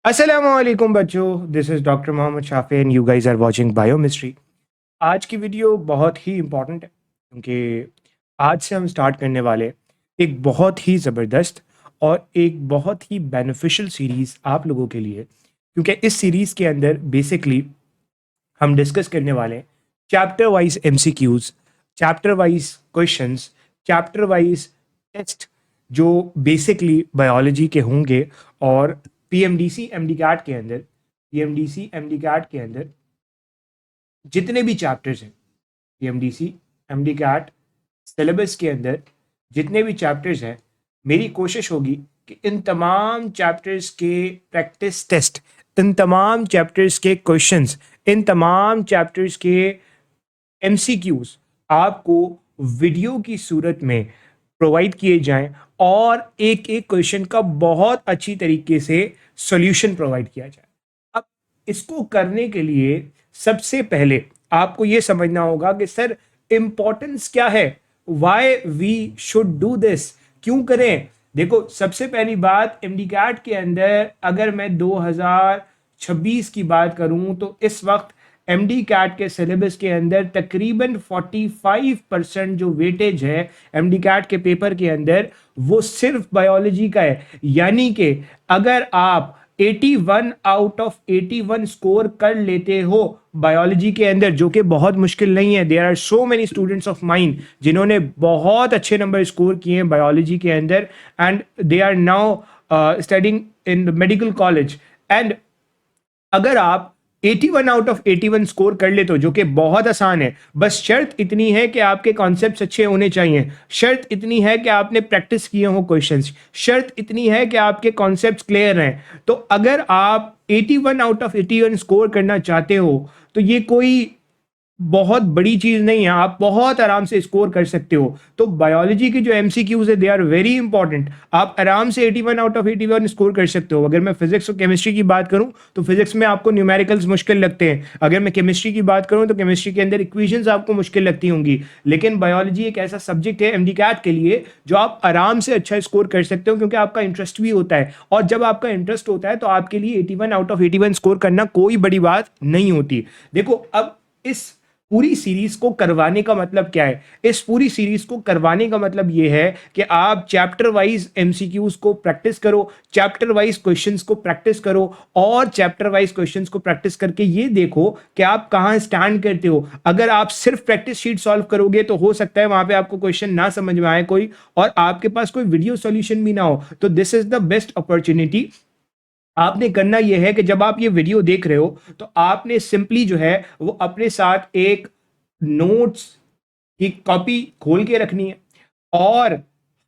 अस्सलामुअलैकुम बच्चों, this is doctor Mohammad Shafi and you guys are watching biochemistry. आज की वीडियो बहुत ही इम्पॉर्टेंट है क्योंकि आज से हम स्टार्ट करने वाले एक बहुत ही ज़बरदस्त और एक बहुत ही बेनिफिशियल सीरीज़ आप लोगों के लिए, क्योंकि इस सीरीज़ के अंदर बेसिकली हम डिस्कस करने वाले हैं chapter wise MCQs, chapter wise questions, chapter wise test जो बेसिकली बायोलॉजी के होंगे। और पीएमडीसी एमडीकैट के अंदर पीएमडीसी एमडीकैट के अंदर जितने भी चैप्टर्स हैं, पीएमडीसी एमडीकैट सिलेबस के अंदर जितने भी चैप्टर्स हैं, मेरी कोशिश होगी कि इन तमाम चैप्टर्स के प्रैक्टिस टेस्ट, इन तमाम चैप्टर्स के क्वेश्चंस, इन तमाम चैप्टर्स के एमसीक्यूज आपको वीडियो की सूरत में प्रोवाइड किए जाएं और एक एक क्वेश्चन का बहुत अच्छी तरीके से सॉल्यूशन प्रोवाइड किया जाए। अब इसको करने के लिए सबसे पहले आपको ये समझना होगा कि सर इंपॉर्टेंस क्या है, why we should do this, क्यों करें। देखो, सबसे पहली बात, एमडीकैट के अंदर अगर मैं 2026 की बात करूं तो इस वक्त एमडी कैट के सिलेबस के अंदर तकरीबन 45% जो वेटेज है एमडी कैट के पेपर के अंदर, वो सिर्फ बायोलॉजी का है। यानी कि अगर आप 81 आउट ऑफ 81 स्कोर कर लेते हो बायोलॉजी के अंदर, जो कि बहुत मुश्किल नहीं है, there are so many students of mine जिन्होंने बहुत अच्छे नंबर स्कोर किए हैं बायोलॉजी के अंदर and they are now studying in medical college. And अगर आप 81 आउट ऑफ 81 स्कोर कर लेते हो, जो कि बहुत आसान है, बस शर्त इतनी है कि आपके कॉन्सेप्ट्स अच्छे होने चाहिए, शर्त इतनी है कि आपने प्रैक्टिस किए हो क्वेश्चंस, शर्त इतनी है कि आपके कॉन्सेप्ट्स क्लियर हैं। तो अगर आप 81 आउट ऑफ 81 स्कोर करना चाहते हो तो ये कोई बहुत बड़ी चीज नहीं है, आप बहुत आराम से स्कोर कर सकते हो। तो बायोलॉजी के जो एमसीक्यूज है दे आर वेरी इंपॉर्टेंट, आप आराम से 81 आउट ऑफ 81 स्कोर कर सकते हो। अगर मैं फिजिक्स और केमिस्ट्री की बात करूं तो फिजिक्स में आपको न्यूमेरिकल्स मुश्किल लगते हैं, अगर मैं केमिस्ट्री की बात करूं तो केमिस्ट्री के अंदर इक्वेशंस आपको मुश्किल लगती होंगी, लेकिन बायोलॉजी एक ऐसा सब्जेक्ट है एमडीकैट के लिए जो आप आराम से अच्छा स्कोर कर सकते हो, क्योंकि आपका इंटरेस्ट भी होता है। और जब आपका इंटरेस्ट होता है तो आपके लिए 81 आउट ऑफ 81 स्कोर करना कोई बड़ी बात नहीं होती। देखो, अब इस पूरी सीरीज को करवाने का मतलब क्या है, इस पूरी सीरीज को करवाने का मतलब यह है कि आप चैप्टर वाइज एमसीक्यूज को प्रैक्टिस करो, चैप्टर वाइज क्वेश्चंस को प्रैक्टिस करो, और चैप्टर वाइज क्वेश्चंस को प्रैक्टिस करके ये देखो कि आप कहां स्टैंड करते हो। अगर आप सिर्फ प्रैक्टिस शीट सॉल्व करोगे तो हो सकता है वहां पे आपको क्वेश्चन ना समझ में आए कोई, और आपके पास कोई वीडियो सॉल्यूशन भी ना हो। तो this is the best opportunity. आपने करना यह है कि जब आप ये वीडियो देख रहे हो तो आपने सिंपली जो है वो अपने साथ एक नोट्स की कॉपी खोल के रखनी है, और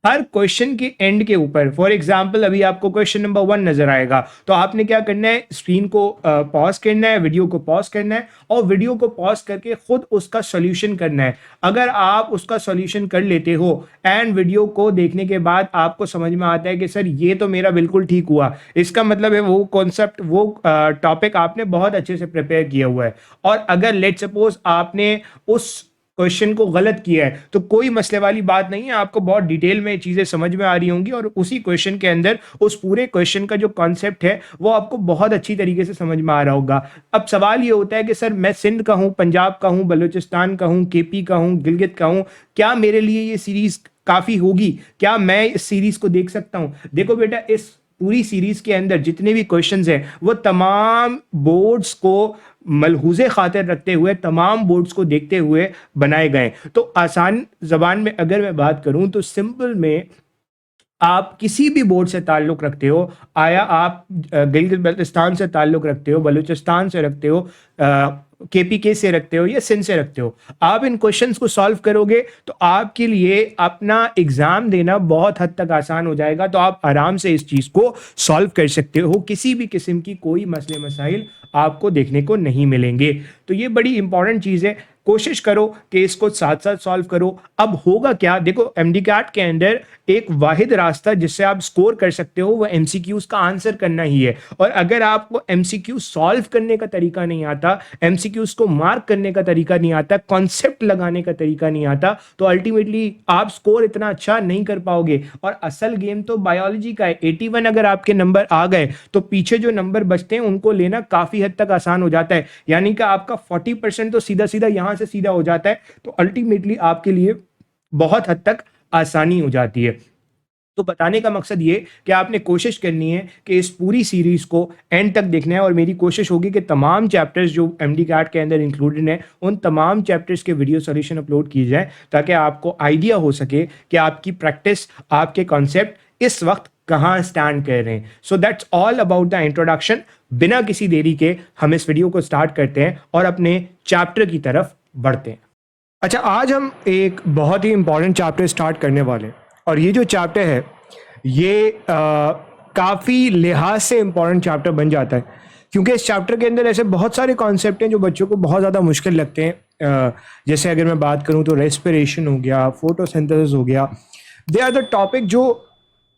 हर क्वेश्चन के एंड के ऊपर, फॉर एग्जांपल अभी आपको क्वेश्चन नंबर 1 नजर आएगा, तो आपने क्या करना है, स्क्रीन को पॉज करना है, वीडियो को पॉज करना है, और वीडियो को पॉज करके खुद उसका सॉल्यूशन करना है। अगर आप उसका सॉल्यूशन कर लेते हो एंड वीडियो को देखने के बाद आपको समझ में आता है कि सर ये तो मेरा बिल्कुल ठीक हुआ, इसका मतलब है वो कॉन्सेप्ट, वो टॉपिक आपने बहुत अच्छे से प्रिपेयर किया हुआ है। और अगर लेट सपोज आपने उस क्वेश्चन को गलत किया है तो कोई मसले वाली बात नहीं है, आपको बहुत डिटेल में चीजें समझ में आ रही होंगी, और उसी क्वेश्चन के अंदर उस पूरे क्वेश्चन का जो कॉन्सेप्ट है वो आपको बहुत अच्छी तरीके से समझ में आ रहा होगा। अब सवाल ये होता है कि सर मैं सिंध का हूं, पंजाब का हूं, बलूचिस्तान का हूं, केपी का हूं, गिलगित का हूं, क्या मेरे लिए ये सीरीज काफी होगी, क्या मैं इस सीरीज को देख सकता हूं? देखो बेटा, इस पूरी सीरीज के अंदर जितने भी क्वेश्चंस हैं वो तमाम बोर्ड्स को मलहूज़े खातिर रखते हुए, तमाम बोर्ड्स को देखते हुए बनाए गए। तो आसान जबान में अगर मैं बात करूं तो सिंपल में, आप किसी भी बोर्ड से ताल्लुक़ रखते हो, आया आप गिलगित बल्तिस्तान से ताल्लुक़ रखते हो, बलूचिस्तान से रखते हो, केपीके से रखते हो या सिंध से रखते हो, आप इन क्वेश्चंस को सॉल्व करोगे तो आपके लिए अपना एग्जाम देना बहुत हद तक आसान हो जाएगा। तो आप आराम से इस चीज़ को सॉल्व कर सकते हो, किसी भी किस्म की कोई मसले मसाइल आपको देखने को नहीं मिलेंगे। तो ये बड़ी इंपॉर्टेंट चीज़ है। कोशिश करो कि इसको साथ साथ सॉल्व करो। अब होगा क्या, देखो एमडी कैट के अंदर एक वाहिद रास्ता जिससे आप स्कोर कर सकते हो वो एमसीक्यूज का आंसर करना ही है। और अगर आपको एमसीक्यू सॉल्व करने का तरीका नहीं आता, एमसीक्यूज को मार्क करने का तरीका नहीं आता, कॉन्सेप्ट लगाने का तरीका नहीं आता, तो अल्टीमेटली आप स्कोर इतना अच्छा नहीं कर पाओगे। और असल गेम तो बायोलॉजी का है। 81 अगर आपके नंबर आ गए तो पीछे जो नंबर बचते हैं उनको लेना काफी हद तक आसान हो जाता है, यानी कि आपका 40% तो सीधा सीधा यहां से सीधा हो जाता है। तो अल्टीमेटली आपके लिए बहुत हद तक आसानी हो जाती है। तो बताने का मकसद ये कि आपने कोशिश करनी है कि इस पूरी सीरीज को एंड तक देखना है, और मेरी कोशिश होगी कि तमाम चैप्टर्स जो एमडी कैट के अंदर इंक्लूडेड हैं उन तमाम चैप्टर्स के वीडियो सॉल्यूशन अपलोड किए जाए, ताकि आपको आइडिया हो सके कि आपकी प्रैक्टिस, आपके कॉन्सेप्ट इस वक्त कहाँ स्टैंड कर रहे हैं। So that's all about the introduction. बिना किसी देरी के हम इस वीडियो को स्टार्ट करते हैं और अपने चैप्टर की तरफ बढ़ते हैं। अच्छा, आज हम एक बहुत ही इंपॉर्टेंट चैप्टर स्टार्ट करने वाले हैं, और ये जो चैप्टर है ये काफ़ी लिहाज से इम्पॉर्टेंट चैप्टर बन जाता है, क्योंकि इस चैप्टर के अंदर ऐसे बहुत सारे कॉन्सेप्ट हैं जो बच्चों को बहुत ज़्यादा मुश्किल लगते हैं। जैसे अगर मैं बात करूं तो रेस्पिरेशन हो गया, फोटोसिंथेसिस हो गया, दे आर द टॉपिक जो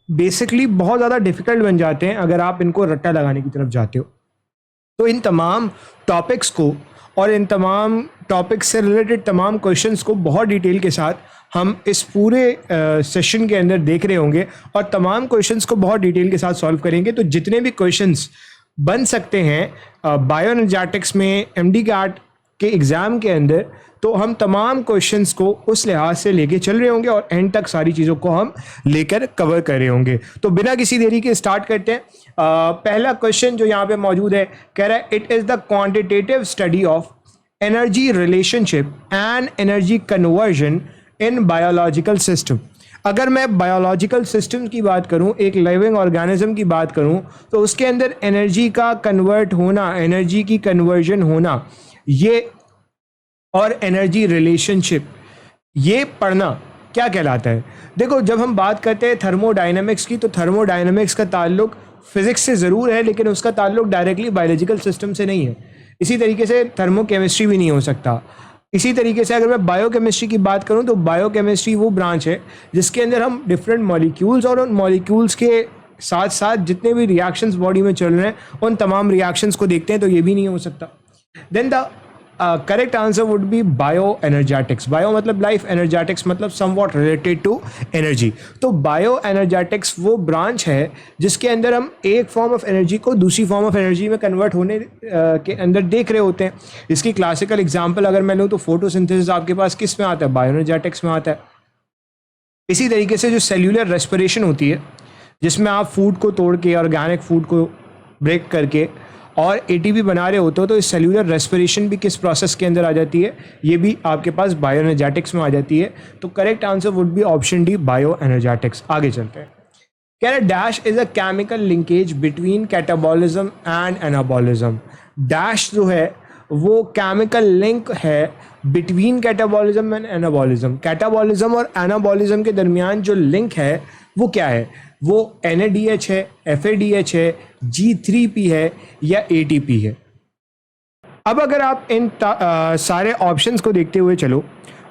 बेसिकली बहुत ज़्यादा डिफिकल्ट बन जाते हैं अगर आप इनको रट्टा लगाने की तरफ जाते हो। तो इन तमाम टॉपिक्स को और इन तमाम टॉपिक्स से रिलेटेड तमाम क्वेश्चंस को बहुत डिटेल के साथ हम इस पूरे सेशन के अंदर देख रहे होंगे, और तमाम क्वेश्चंस को बहुत डिटेल के साथ सॉल्व करेंगे। तो जितने भी क्वेश्चंस बन सकते हैं बायोएनर्जेटिक्स में एमडी कैट के एग्ज़ाम के अंदर, तो हम तमाम क्वेश्चंस को उस लिहाज से लेके चल रहे होंगे और एंड तक सारी चीज़ों को हम लेकर कवर कर रहे होंगे। तो बिना किसी देरी के स्टार्ट करते हैं। पहला क्वेश्चन जो यहाँ पे मौजूद है, कह रहा है it is the quantitative study of energy relationship and energy conversion in biological system. अगर मैं बायोलॉजिकल सिस्टम की बात करूं, एक लिविंग ऑर्गेनिज्म की बात करूं, तो उसके अंदर एनर्जी का कन्वर्ट होना, एनर्जी की कन्वर्जन होना, ये और एनर्जी रिलेशनशिप, ये पढ़ना क्या कहलाता है। देखो, जब हम बात करते हैं थर्मोडायनेमिक्स की, तो थर्मोडायनेमिक्स का ताल्लुक फिजिक्स से ज़रूर है, लेकिन उसका ताल्लुक डायरेक्टली बायोलॉजिकल सिस्टम से नहीं है। इसी तरीके से थर्मोकेमिस्ट्री भी नहीं हो सकता। इसी तरीके से अगर मैं बायोकेमिस्ट्री की बात करूं, तो बायोकेमिस्ट्री वो ब्रांच है जिसके अंदर हम डिफरेंट मॉलिक्यूल्स और उन मॉलिक्यूल्स के साथ साथ जितने भी रिएक्शंस बॉडी में चल रहे हैं उन तमाम रिएक्शंस को देखते हैं, तो ये भी नहीं हो सकता। Then the correct answer would be bio energetics. Bio मतलब लाइफ, एनर्जेटिक्स मतलब समवॉट रिलेटेड टू एनर्जी। तो बायो एनर्जेटिक्स वो ब्रांच है जिसके अंदर हम एक फॉर्म ऑफ एनर्जी को दूसरी फॉर्म ऑफ एनर्जी में कन्वर्ट होने के अंदर देख रहे होते हैं। इसकी क्लासिकल एग्जाम्पल अगर मैं लूँ तो फोटोसिंथेसिस आपके पास किस में आता है, बायो एनर्जेटिक्स में आता है। इसी तरीके से जो सेल्यूलर रेस्पिरेशन होती है, जिसमें आप फूड को तोड़ के, ऑर्गेनिक फूड को ब्रेक करके और एटीपी बना रहे होते हो, तो इस सेल्यूलर रेस्पिरेशन भी किस प्रोसेस के अंदर आ जाती है, ये भी आपके पास बायो एनर्जेटिक्स में आ जाती है। तो correct answer would B option D, bio energetics. आगे चलते हैं। कह रहे dash is a chemical linkage between catabolism and anabolism. Dash जो है वो केमिकल लिंक है between catabolism and anabolism. Catabolism और एनाबॉलिज्म के दरमियान जो लिंक है वो क्या है, वो NADH है, FADH है, G3P है या ATP है। अब अगर आप इन सारे ऑप्शंस को देखते हुए चलो,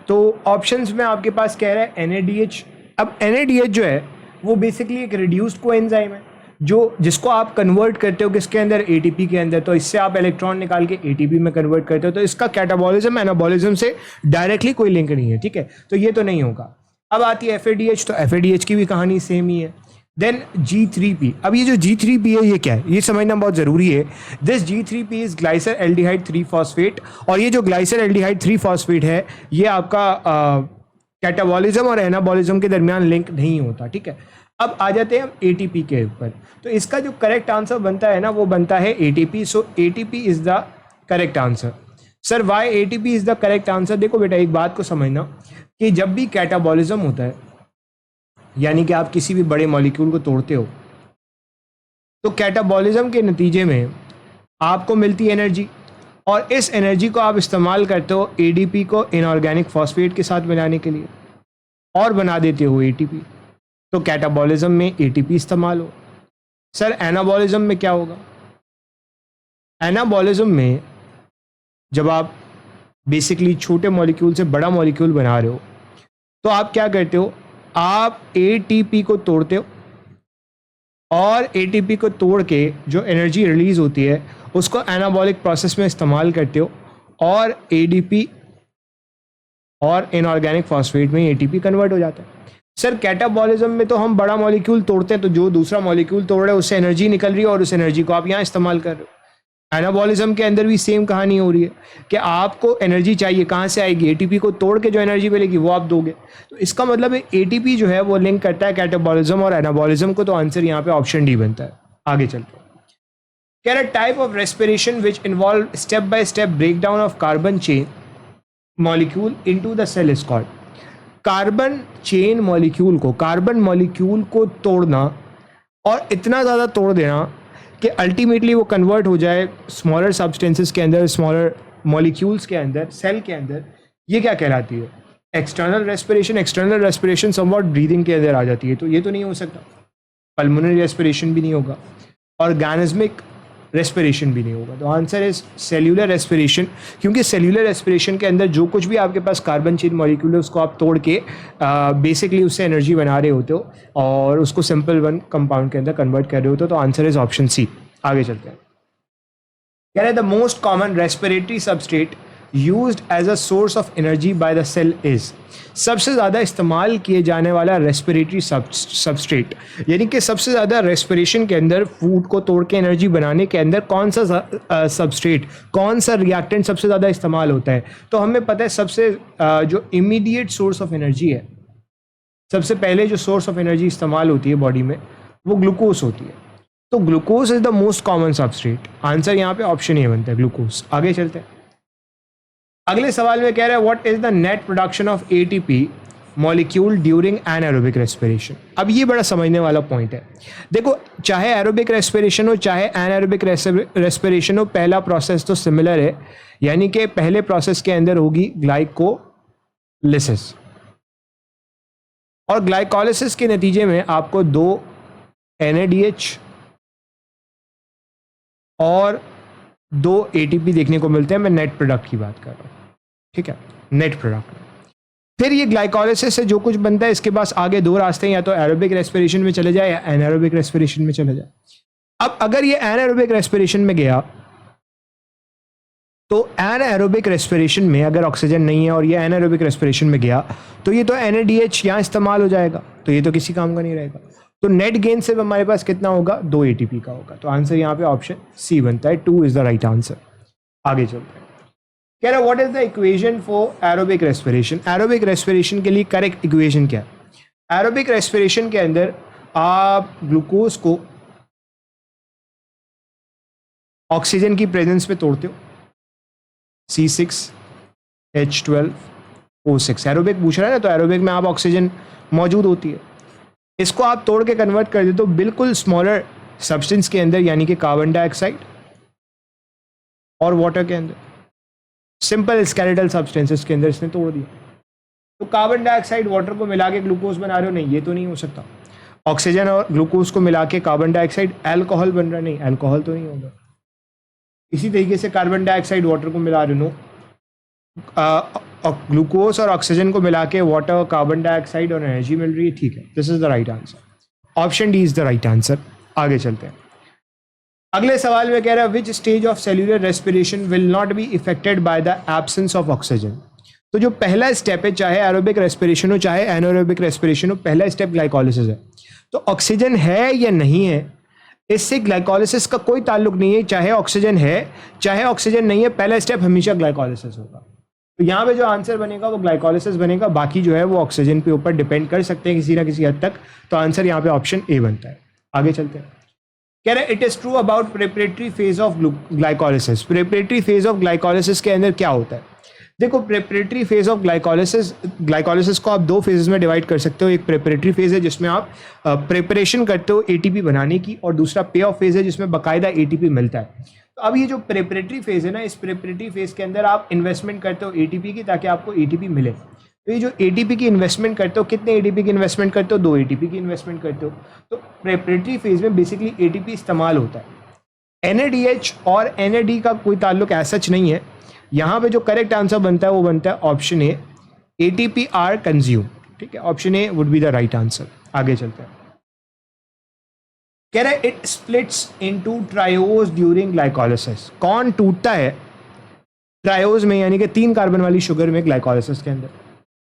तो ऑप्शंस में आपके पास कह रहा है NADH। अब NADH जो है वो बेसिकली एक रिड्यूस्ड कोएंजाइम है जो जिसको आप कन्वर्ट करते हो किसके अंदर, ATP के अंदर। तो इससे आप इलेक्ट्रॉन निकाल के ATP में कन्वर्ट करते हो, तो इसका कैटाबॉलिज्म एनाबॉलिज्म से डायरेक्टली कोई लिंक नहीं है, ठीक है, तो ये तो नहीं होगा। अब आती है FADH, तो FADH की भी कहानी सेम ही है। Then G3P। अब ये जो G3P है ये क्या है, ये समझना बहुत ज़रूरी है। This G3P is ग्लाइसर aldehyde 3 phosphate, और ये जो ग्लाइसर एल्डिहाइड 3 फॉस्फेट है ये आपका कैटाबॉलिज्म और एनाबॉलिज्म के दरमियान लिंक नहीं होता, ठीक है। अब आ जाते हैं हम ATP के ऊपर, तो इसका जो करेक्ट आंसर बनता है ना वो बनता है ATP। So ATP is the correct answer. Sir why ATP is the correct answer? देखो बेटा, एक बात को समझना कि जब भी कैटाबॉलिज्म होता है, यानी कि आप किसी भी बड़े मॉलिक्यूल को तोड़ते हो, तो कैटाबॉलिज्म के नतीजे में आपको मिलती एनर्जी, और इस एनर्जी को आप इस्तेमाल करते हो ADP को इनऑर्गेनिक फॉस्फेट के साथ बनाने के लिए और बना देते हो ATP। तो कैटाबॉलिज्म में ATP इस्तेमाल हो। सर एनाबॉलिज्म में क्या होगा? एनाबॉलिज्म में जब आप बेसिकली छोटे मॉलिक्यूल से बड़ा मॉलिक्यूल बना रहे हो, तो आप क्या करते हो, आप एटीपी को तोड़ते हो और एटीपी को तोड़ के जो एनर्जी रिलीज होती है उसको एनाबॉलिक प्रोसेस में इस्तेमाल करते हो और एडीपी और इनऑर्गेनिक फॉस्फेट में एटीपी कन्वर्ट हो जाता है। सर कैटाबॉलिज्म में तो हम बड़ा मॉलिक्यूल तोड़ते हैं, तो जो दूसरा मॉलिक्यूल तोड़ रहा है उससे एनर्जी निकल रही है और उस एनर्जी को आप यहाँ इस्तेमाल कर रहे हो। एनाबॉलिज्म के अंदर भी सेम कहानी हो रही है कि आपको एनर्जी चाहिए, कहाँ से आएगी, एटीपी को तोड़ के जो एनर्जी मिलेगी वो आप दोगे। तो इसका मतलब है एटीपी जो है वो लिंक करता है कैटाबॉलिज्म और एनाबॉलिज्म को, तो आंसर यहाँ पे ऑप्शन डी बनता है। आगे चलते हैं। कह रहा type of respiration which involve step by step break down of carbon chain molecule into the cell is called. Carbon chain molecule को, कार्बन मॉलिक्यूल को तोड़ना और इतना ज़्यादा तोड़ देना कि अल्टीमेटली वो कन्वर्ट हो जाए स्मॉलर सब्सटेंसेस के अंदर, स्मॉलर मॉलिक्यूल्स के अंदर, सेल के अंदर, ये क्या कहलाती है, external respiration. External respiration somewhat breathing के अंदर आ जाती है, तो ये तो नहीं हो सकता। पल्मोनरी रेस्पिरेशन भी नहीं होगा, ऑर्गेनिज्मिक रेस्पिरेशन भी नहीं होगा। तो आंसर इज सेल्यूलर रेस्पिरेशन, क्योंकि सेल्यूलर रेस्पिरेशन के अंदर जो कुछ भी आपके पास कार्बन चेन मॉलिक्यूल है उसको आप तोड़ के बेसिकली उससे एनर्जी बना रहे होते हो और उसको सिंपल वन कंपाउंड के अंदर कन्वर्ट कर रहे होते हो। तो आंसर इज ऑप्शन सी। आगे चलते हैं। कह रहे the most common respiratory substrate used as a source of energy by the cell is. सबसे ज़्यादा इस्तेमाल किए जाने वाला रेस्पिरेटरी सबस्ट्रेट, यानी कि सबसे ज़्यादा रेस्पिरेशन के अंदर फूड को तोड़ के एनर्जी बनाने के अंदर कौन सा सबस्ट्रेट, कौन सा रिएक्टेंट सबसे ज़्यादा इस्तेमाल होता है। तो हमें पता है सबसे जो इमीडिएट सोर्स ऑफ एनर्जी है, सबसे पहले जो सोर्स ऑफ एनर्जी इस्तेमाल होती है बॉडी में वो ग्लूकोज होती है। तो glucose is the most common substrate. Answer यहाँ पे ऑप्शन ए बनता है, ग्लूकोज। आगे चलते हैं। अगले सवाल में कह रहा है what is the net production of ATP molecule during anaerobic respiration. अब ये बड़ा समझने वाला पॉइंट है। देखो, चाहे एरोबिक रेस्पिरेशन हो चाहे एनारोबिक रेस्पिरेशन हो, पहला प्रोसेस तो सिमिलर है, यानी कि पहले प्रोसेस के अंदर होगी ग्लाइकोलिसिस और ग्लाइकोलिसिस के नतीजे में आपको 2 NADH और 2 ATP देखने को मिलते हैं। मैं नेट प्रोडक्ट की बात कर रहा हूँ, ठीक है, नेट प्रोडक्ट। फिर ये ग्लाइकोलिसिस से जो कुछ बनता है, इसके पास आगे 2 रास्ते हैं, या तो एरोबिक रेस्पिरेशन में चले जाए या एनारोबिक रेस्पिरेशन में चले जाए। अब अगर ये एनारोबिक रेस्पिरेशन में गया तो एनारोबिक रेस्पिरेशन में अगर ऑक्सीजन नहीं है और ये एनारोबिक रेस्पिरेशन में गया तो ये तो NADH यहाँ इस्तेमाल हो जाएगा, तो ये तो किसी काम का नहीं रहेगा। तो नेट गेन से हमारे पास कितना होगा, 2 ATP का होगा। तो आंसर यहाँ पे ऑप्शन सी बनता है, 2 इज द राइट आंसर। आगे चलते हैं। कह रहा what is the equation for aerobic respiration. Aerobic respiration के लिए करेक्ट इक्वेशन क्या है। एरोबिक रेस्पिरेशन के अंदर आप ग्लूकोज को ऑक्सीजन की प्रेजेंस में तोड़ते हो, C6H12O6। एरोबिक पूछ रहा है ना, तो एरोबिक में आप ऑक्सीजन मौजूद होती है, इसको आप तोड़ के कन्वर्ट कर देते हो बिल्कुल स्मॉलर सब्सटेंस के अंदर, यानी कि कार्बन डाइऑक्साइड और वाटर के अंदर, सिंपल स्केलेटल सब्सटेंसेस के अंदर इसने तोड़ दिया। तो कार्बन डाइऑक्साइड वाटर को मिला के ग्लूकोज बना रहे हो, नहीं, ये तो नहीं हो सकता। ऑक्सीजन और ग्लूकोज को मिला के कार्बन डाइऑक्साइड अल्कोहल बन रहा, नहीं, अल्कोहल तो नहीं होगा। इसी तरीके से कार्बन डाइऑक्साइड वाटर को मिला रहे हो, ग्लूकोज और ऑक्सीजन को मिला के वाटर, कार्बन डाइऑक्साइड और एनर्जी मिल रही है, ठीक है, this is the right answer. Option D is the right answer. आगे चलते हैं। अगले सवाल में कह रहा है which stage of cellular respiration will not be affected by the absence of oxygen. तो जो पहला स्टेप है, चाहे एरोबिक रेस्पिरेशन हो चाहे एनारोबिक रेस्पिरेशन हो, पहला स्टेप ग्लाइकोलिसिस है। तो ऑक्सीजन है या नहीं है, इससे ग्लाइकोलिसिस का कोई ताल्लुक नहीं है। चाहे ऑक्सीजन है चाहे ऑक्सीजन नहीं है, पहला स्टेप हमेशा ग्लाइकोलिसिस होगा। तो यहाँ पे जो आंसर बनेगा वो ग्लाइकोलिसिस बनेगा, बाकी जो है वो ऑक्सीजन के ऊपर डिपेंड कर सकते हैं किसी ना किसी हद तक। तो आंसर यहाँ पे ऑप्शन ए बनता है। आगे चलते हैं। कह रहे it is true about preparatory phase of glycolysis. Preparatory phase of glycolysis के अंदर क्या होता है। देखो, प्रेपरेटरी फेज ऑफ ग्लाइकोलिसिस को आप 2 फेजेस में डिवाइड कर सकते हो। एक प्रेपरेटरी फेज है जिसमें आप प्रिपरेशन करते हो एटीपी बनाने की, और दूसरा पे ऑफ फेज है जिसमें बाकायदा एटीपी मिलता है। तो अब ये जो प्रेपरेटरी फेज है ना, इस प्रेपरेटरी फेज के अंदर आप इन्वेस्टमेंट करते हो एटीपी की, ताकि आपको एटीपी मिले। तो ये जो एटीपी की इन्वेस्टमेंट करते हो, कितने एटीपी की इन्वेस्टमेंट करते हो, 2 एटीपी की इन्वेस्टमेंट करते हो। तो प्रेपरेटरी फेज में बेसिकली एटीपी इस्तेमाल होता है। NADH और NAD का कोई ताल्लुक ऐसा नहीं है, यहाँ पे जो करेक्ट आंसर बनता है वो बनता है option A, ATP are consume. ठीक है, option A would be the right answer. आगे चलते हैं। कह रहा है it splits into triose during glycolysis. कौन टूटता है ट्रायोज में, यानी कि 3 कार्बन वाली शुगर में ग्लाइकोलाइसिस के अंदर?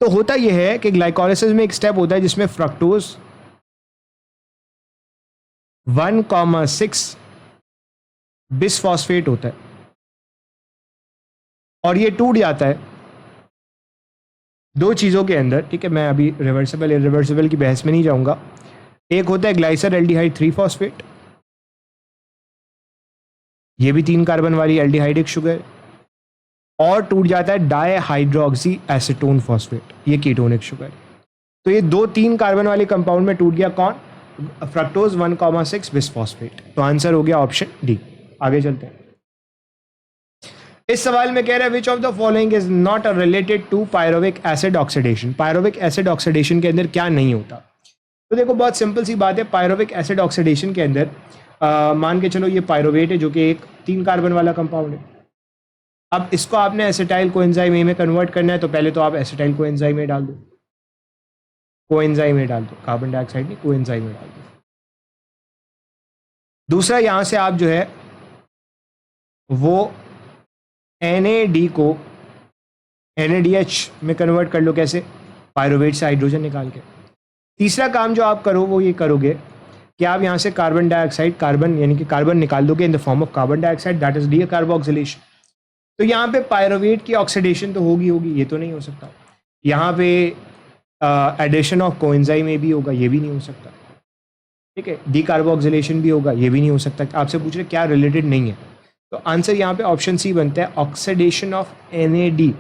तो होता यह है कि ग्लाइकोलाइसिस में एक स्टेप होता है जिसमें फ्रक्टोज 1,6 बिसफॉस्फेट होता है और ये टूट जाता है 2 चीज़ों के अंदर। ठीक है, मैं अभी रिवर्सिबल इरिवर्सिबल की बहस में नहीं जाऊंगा। एक होता है ग्लाइसर एल्डिहाइड 3 फॉस्फेट, ये भी 3 कार्बन वाली एल्डिहाइडिक शुगर, और टूट जाता है डाई हाइड्रोक्सी एसीटोन फॉस्फेट, ये कीटोनिक शुगर। तो ये 2-3 कार्बन वाले कंपाउंड में टूट गया कौन? Fructose 1,6 bisphosphate. तो आंसर हो गया ऑप्शन डी। आगे चलते हैं। इस सवाल में कह रहा है which of the following is not related to pyruvic acid oxidation. Pyruvic acid oxidation के अंदर क्या नहीं होता? तो देखो बहुत सिंपल सी बात है। पायरोविक एसिड ऑक्सीडेशन के अंदर मान के चलो ये पायरोवेट है जो कि एक 3 कार्बन वाला कंपाउंड है। अब इसको आपने एसिटाइल कोएंजाइम ए में कन्वर्ट करना है, तो पहले तो आप एसिटाइल कोएंजाइम ए डाल दो, कोएंजाइम ए डाल दो, कार्बन डाइऑक्साइड नहीं, कोएंजाइम ए डाल दो। दूसरा यहां से आप जो है वो NAD को NADH में कन्वर्ट कर लो। कैसे? पायरोवेट से हाइड्रोजन निकाल के। तीसरा काम जो आप करो वो ये करोगे कि आप यहाँ से कार्बन डाइऑक्साइड, कार्बन यानी कि कार्बन निकाल दोगे इन the form of carbon dioxide, that is decarboxylation. तो यहाँ पे पायरोवेट की ऑक्सीडेशन तो होगी, ये तो नहीं हो सकता। यहाँ पे एडिशन ऑफ कोएंजाइम में भी होगा, ये भी नहीं हो सकता। ठीक है, डीकार्बोक्सिलेशन भी होगा, ये भी नहीं हो सकता। आपसे पूछ रहे क्या रिलेटेड नहीं है, तो आंसर यहाँ पे ऑप्शन सी बनता है, ऑक्सीडेशन ऑफ NAD।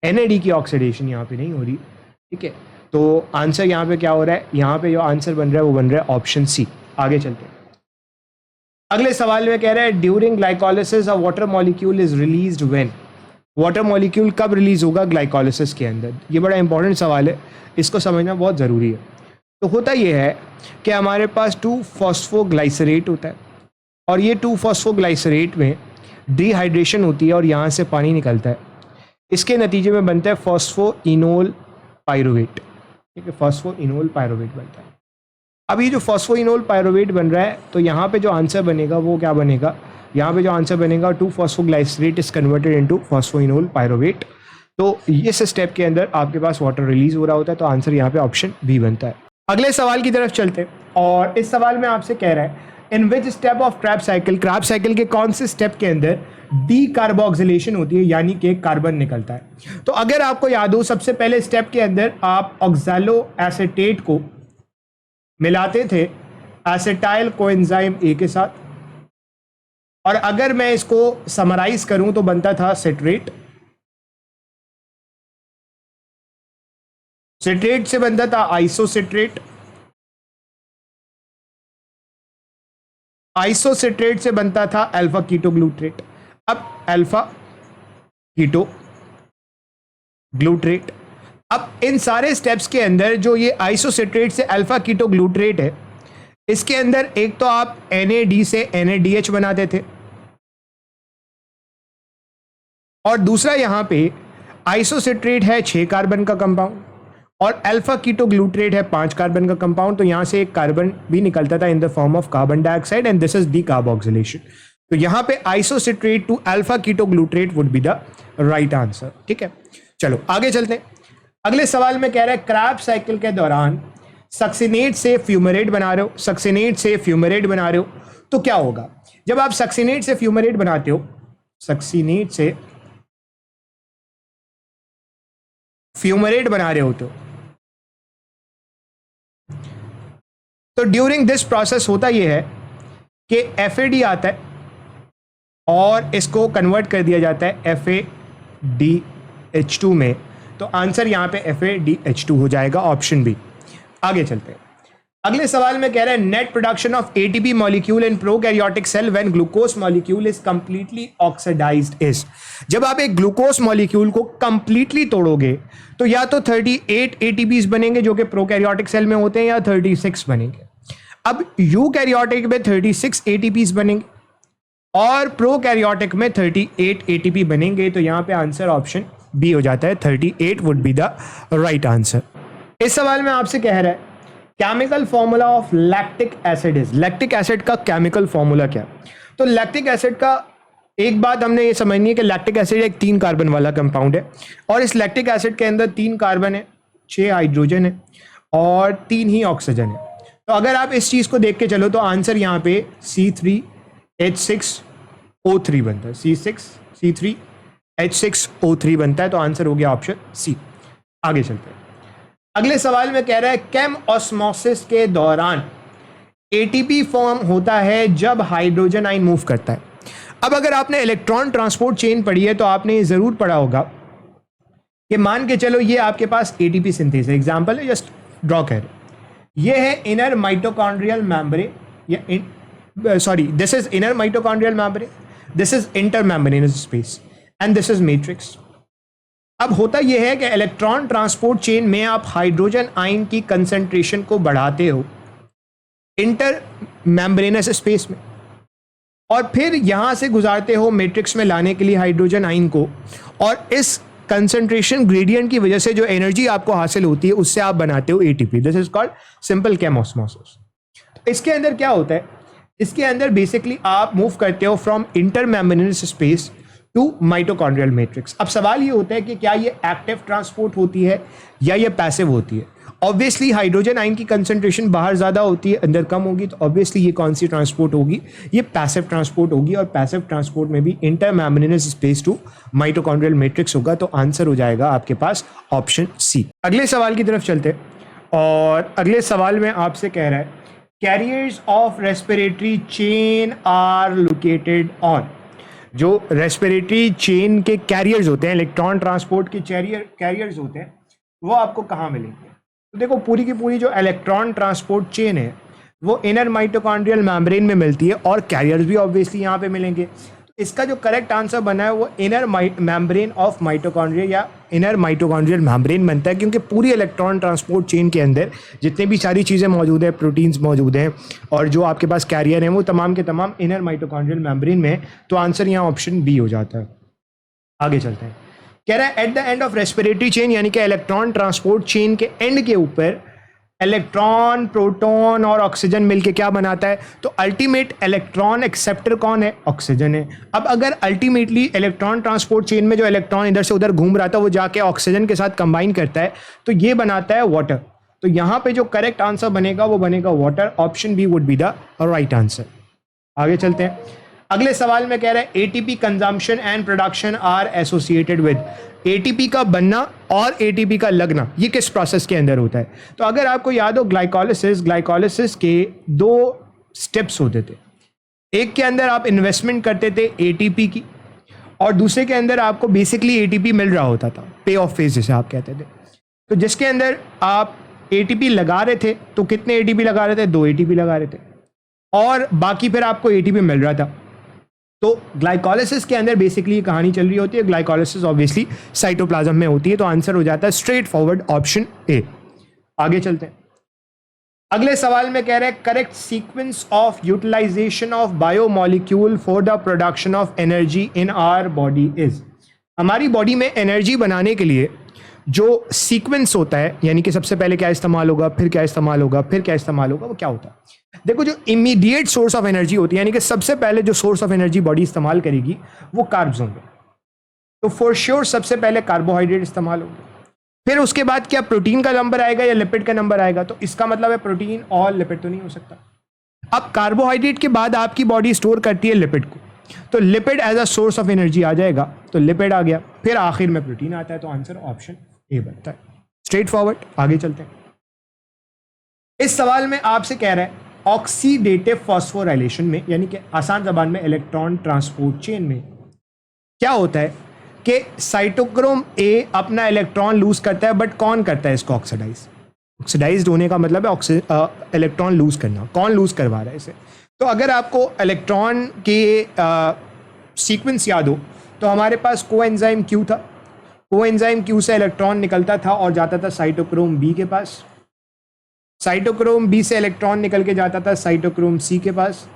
NAD की ऑक्सीडेशन यहाँ पे नहीं हो रही। ठीक है, तो आंसर यहाँ पे क्या हो रहा है? यहाँ पे जो आंसर बन रहा है वो बन रहा है ऑप्शन सी। आगे चलते हैं। अगले सवाल में कह रहा है during glycolysis a water molecule is released when. Water molecule कब रिलीज होगा ग्लाइकोलाइसिस के अंदर? ये बड़ा इंपॉर्टेंट सवाल है, इसको समझना बहुत ज़रूरी है। तो होता यह है कि हमारे पास 2-फॉस्फोग्लाइसरेट होता है और ये 2-फॉस्फोग्लाइसरेट में डिहाइड्रेशन होती है और यहाँ से पानी निकलता है। इसके नतीजे में बनता है फॉस्फोइनोल पायरोवेट। ठीक है, फॉस्फोइनोल पायरोवेट बनता है। अब ये जो फॉस्फोइनोल पायरोवेट बन रहा है, तो यहाँ पे जो आंसर बनेगा वो क्या बनेगा? यहाँ पे जो आंसर बनेगा two phosphoglycerate is converted into phosphoenolpyruvate. तो इस स्टेप के अंदर आपके पास वाटर रिलीज हो रहा होता है, तो आंसर यहाँ पे ऑप्शन बी बनता है। अगले सवाल की तरफ चलते हैं और इस सवाल में आपसे कह रहा है in which step of Krebs cycle, Krebs cycle के कौन से स्टेप के अंदर डीकार्बोक्सिलेशन होती है, यानी कि कार्बन निकलता है। तो अगर आपको याद हो, सबसे पहले स्टेप के अंदर आप ऑक्सैलो एसीटेट को मिलाते थे एसिटाइल कोएंजाइम ए के साथ, और अगर मैं इसको समराइज करूं तो बनता था सिट्रेट। सिट्रेट से बनता था आइसोसिट्रेट, आइसोसिट्रेट से बनता था अल्फा कीटो ग्लूट्रेट। अब अल्फा कीटो ग्लूट्रेट, अब इन सारे स्टेप्स के अंदर जो ये आइसोसिट्रेट से अल्फा कीटो ग्लूट्रेट है, इसके अंदर एक तो आप NAD से NADH बनाते थे और दूसरा यहां पे आइसोसिट्रेट है 6 कार्बन का कंपाउंड और अल्फा कीटो ग्लूट्रेट है 5 कार्बन का कंपाउंड। तो यहां से एक कार्बन भी निकलता था in the form of carbon dioxide and this is decarboxylation. तो यहां पे isocitrate to alpha keto glutarate would be the right answer. ठीक है, चलो आगे चलते हैं। अगले सवाल में कह रहा है क्रैब साइकिल के दौरान सक्सिनेट से फ्यूमरेट बना रहे हो, सक्सिनेट से फ्यूमरेट बना रहे हो, तो क्या होगा? जब आप सक्सिनेट से फ्यूमरेट बनाते हो, सक्सिनेट से फ्यूमरेट बना रहे होते हो, तो ड्यूरिंग दिस प्रोसेस होता यह है कि FAD आता है और इसको कन्वर्ट कर दिया जाता है FADH2 में। तो आंसर यहां पे FADH2 हो जाएगा, ऑप्शन बी। आगे चलते हैं। अगले सवाल में कह रहा है net production of ATP molecule in prokaryotic cell when glucose molecule is completely oxidized is. जब आप एक ग्लूकोज मॉलिक्यूल को कंप्लीटली तोड़ोगे तो या तो 38 ATPs बनेंगे जो कि प्रोकैरियोटिक सेल में होते हैं, या 36 बनेंगे। अब यूकैरियोटिक में 36 ATPs बनेंगे और प्रोकैरियोटिक में 38 एटीपी बनेंगे। तो यहाँ पे आंसर ऑप्शन बी हो जाता है, 38 would be the right answer. इस सवाल में आपसे कह रहा है chemical formula of lactic acid is, lactic acid का केमिकल फॉर्मूला क्या? तो लैक्टिक एसिड का एक बात हमने ये समझनी है कि लैक्टिक एसिड एक 3 कार्बन वाला कंपाउंड है और इस लैक्टिक एसिड के अंदर 3 कार्बन है, 6 हाइड्रोजन है और 3 ही ऑक्सीजन है। तो अगर आप इस चीज को देख के चलो तो आंसर यहाँ पे C3H6O3 बनता है, C3H6O3 बनता है। तो आंसर हो गया ऑप्शन सी। आगे चलते हैं। अगले सवाल में कह रहा है केम ऑस्मोसिस के दौरान एटीपी फॉर्म होता है जब हाइड्रोजन आयन मूव करता है। अब अगर आपने इलेक्ट्रॉन ट्रांसपोर्ट चेन पढ़ी है तो आपने ये जरूर पढ़ा होगा कि मान के चलो ये आपके पास एटीपी सिंथेसिस एग्जांपल है, जस्ट ड्रॉ कर, ये है इनर माइटोकॉन्ड्रियल मेम्ब्रेन, या sorry this is inner mitochondrial membrane, this is inter membranous space and this is matrix. अब होता यह है कि इलेक्ट्रॉन ट्रांसपोर्ट चेन में आप हाइड्रोजन आयन की कंसंट्रेशन को बढ़ाते हो इंटर मेम्ब्रेनस स्पेस में और फिर यहां से गुजारते हो मैट्रिक्स में लाने के लिए हाइड्रोजन आयन को, और इस कंसंट्रेशन ग्रेडियंट की वजह से जो एनर्जी आपको हासिल होती है उससे आप बनाते हो ATP. This is called simple came osmosis. इसके अंदर क्या होता है, इसके अंदर बेसिकली आप मूव करते हो from inter membranous space to mitochondrial matrix. अब सवाल ये होता है कि क्या ये एक्टिव ट्रांसपोर्ट होती है या ये पैसिव होती है। ऑब्वियसली हाइड्रोजन आयन की कंसंट्रेशन बाहर ज़्यादा होती है, अंदर कम होगी, तो ऑब्वियसली ये कौन सी ट्रांसपोर्ट होगी, ये पैसिव ट्रांसपोर्ट होगी। और पैसिव ट्रांसपोर्ट में भी inter membranous space to mitochondrial matrix होगा। तो आंसर हो जाएगा आपके पास ऑप्शन सी। अगले सवाल की तरफ चलते हैं और अगले सवाल में आपसे कह रहा है carriers of respiratory chain are located on, जो रेस्पिरेटरी चेन के कैरियर्स होते हैं, इलेक्ट्रॉन ट्रांसपोर्ट के कैरियर्स होते हैं, वो आपको कहाँ मिलेंगे? तो देखो पूरी की पूरी जो इलेक्ट्रॉन ट्रांसपोर्ट चेन है वो इनर माइटोकॉन्ड्रियल मेम्ब्रेन में मिलती है और कैरियर्स भी ऑब्वियसली यहाँ पे मिलेंगे। तो इसका जो करेक्ट आंसर बना है वो इनर मेम्ब्रेन ऑफ माइटोकॉन्ड्रिया या इनर माइटोकॉन्ड्रियल मेम्ब्रेन बनता है, क्योंकि पूरी इलेक्ट्रॉन ट्रांसपोर्ट चेन के अंदर जितने भी सारी चीज़ें मौजूद हैं, प्रोटीन्स मौजूद हैं और जो आपके पास कैरियर हैं वो तमाम के तमाम इनर माइटोकॉन्ड्रियल मेम्ब्रेन में। तो आंसर यहाँ ऑप्शन बी हो जाता है। आगे चलते हैं। कह रहा है at the end of respiratory chain, यानी कि इलेक्ट्रॉन ट्रांसपोर्ट चेन के एंड के ऊपर इलेक्ट्रॉन, प्रोटॉन और ऑक्सीजन मिलके क्या बनाता है? तो अल्टीमेट इलेक्ट्रॉन एक्सेप्टर कौन है? ऑक्सीजन है। अब अगर अल्टीमेटली इलेक्ट्रॉन ट्रांसपोर्ट चेन में जो इलेक्ट्रॉन इधर से उधर घूम रहा था वो जाके ऑक्सीजन के साथ कंबाइन करता है, तो ये बनाता है वाटर। तो यहाँ पे जो करेक्ट आंसर बनेगा वो बनेगा water. Option B would be the right answer. आगे चलते हैं। अगले सवाल में कह रहा है ATP consumption and production are associated with, ATP का बनना और एटीपी का लगना ये किस प्रोसेस के अंदर होता है? तो अगर आपको याद हो ग्लाइकोलिसिस के 2 स्टेप्स होते थे। एक के अंदर आप इन्वेस्टमेंट करते थे एटीपी की और दूसरे के अंदर आपको बेसिकली एटीपी मिल रहा होता था, पे ऑफ फेज जिसे आप कहते थे। तो जिसके अंदर आप एटीपी लगा रहे थे, तो कितने एटीपी लगा रहे थे? 2 एटीपी लगा रहे थे और बाकी फिर आपको एटीपी मिल रहा था। तो ग्लाइकोलिसिस के अंदर बेसिकली कहानी चल रही होती है। ग्लाइकोलिसिस ऑब्वियसली साइटोप्लाज्म में होती है। तो आंसर हो जाता है स्ट्रेट फॉरवर्ड ऑप्शन ए। आगे चलते हैं। अगले सवाल में कह रहे हैं correct sequence of utilization of biomolecule for the production of energy in our body is, हमारी बॉडी में एनर्जी बनाने के लिए जो सीक्वेंस होता है, यानी कि सबसे पहले क्या इस्तेमाल होगा, फिर क्या इस्तेमाल होगा, फिर क्या इस्तेमाल होगा, वो क्या होता है? देखो जो इमीडिएट सोर्स ऑफ एनर्जी होती है, यानी कि सबसे पहले जो सोर्स ऑफ एनर्जी बॉडी इस्तेमाल करेगी वो कार्ब्स होंगे। तो फॉर श्योर सबसे पहले कार्बोहाइड्रेट इस्तेमाल होंगे, फिर उसके बाद क्या प्रोटीन का नंबर आएगा या लिपिड का नंबर आएगा? तो इसका मतलब है प्रोटीन और लिपिड तो नहीं हो सकता। अब कार्बोहाइड्रेट के बाद आपकी बॉडी स्टोर करती है लिपिड को, तो lipid as a source of energy आ जाएगा, तो लिपिड आ गया, फिर आखिर में प्रोटीन आता है। तो आंसर ऑप्शन ए बनता है, स्ट्रेट फॉरवर्ड। आगे चलते हैं। इस सवाल में आपसे कह रहा है ऑक्सीडेटिव फॉस्फोराइलेशन में, यानी कि आसान जबान में इलेक्ट्रॉन ट्रांसपोर्ट चेन में क्या होता है कि साइटोक्रोम ए अपना इलेक्ट्रॉन लूज करता है, बट कौन करता है इसको ऑक्सीडाइज? ऑक्सीडाइज्ड होने का मतलब है इलेक्ट्रॉन लूज करना। कौन लूज करवा रहा है इसे? तो अगर आपको इलेक्ट्रॉन के सीक्वेंस याद हो तो हमारे पास कोएंजाइम क्यू था। कोएंजाइम क्यू से इलेक्ट्रॉन निकलता था और जाता था साइटोक्रोम बी के पास। साइटोक्रोम बी से इलेक्ट्रॉन निकल के जाता था साइटोक्रोम सी के पास।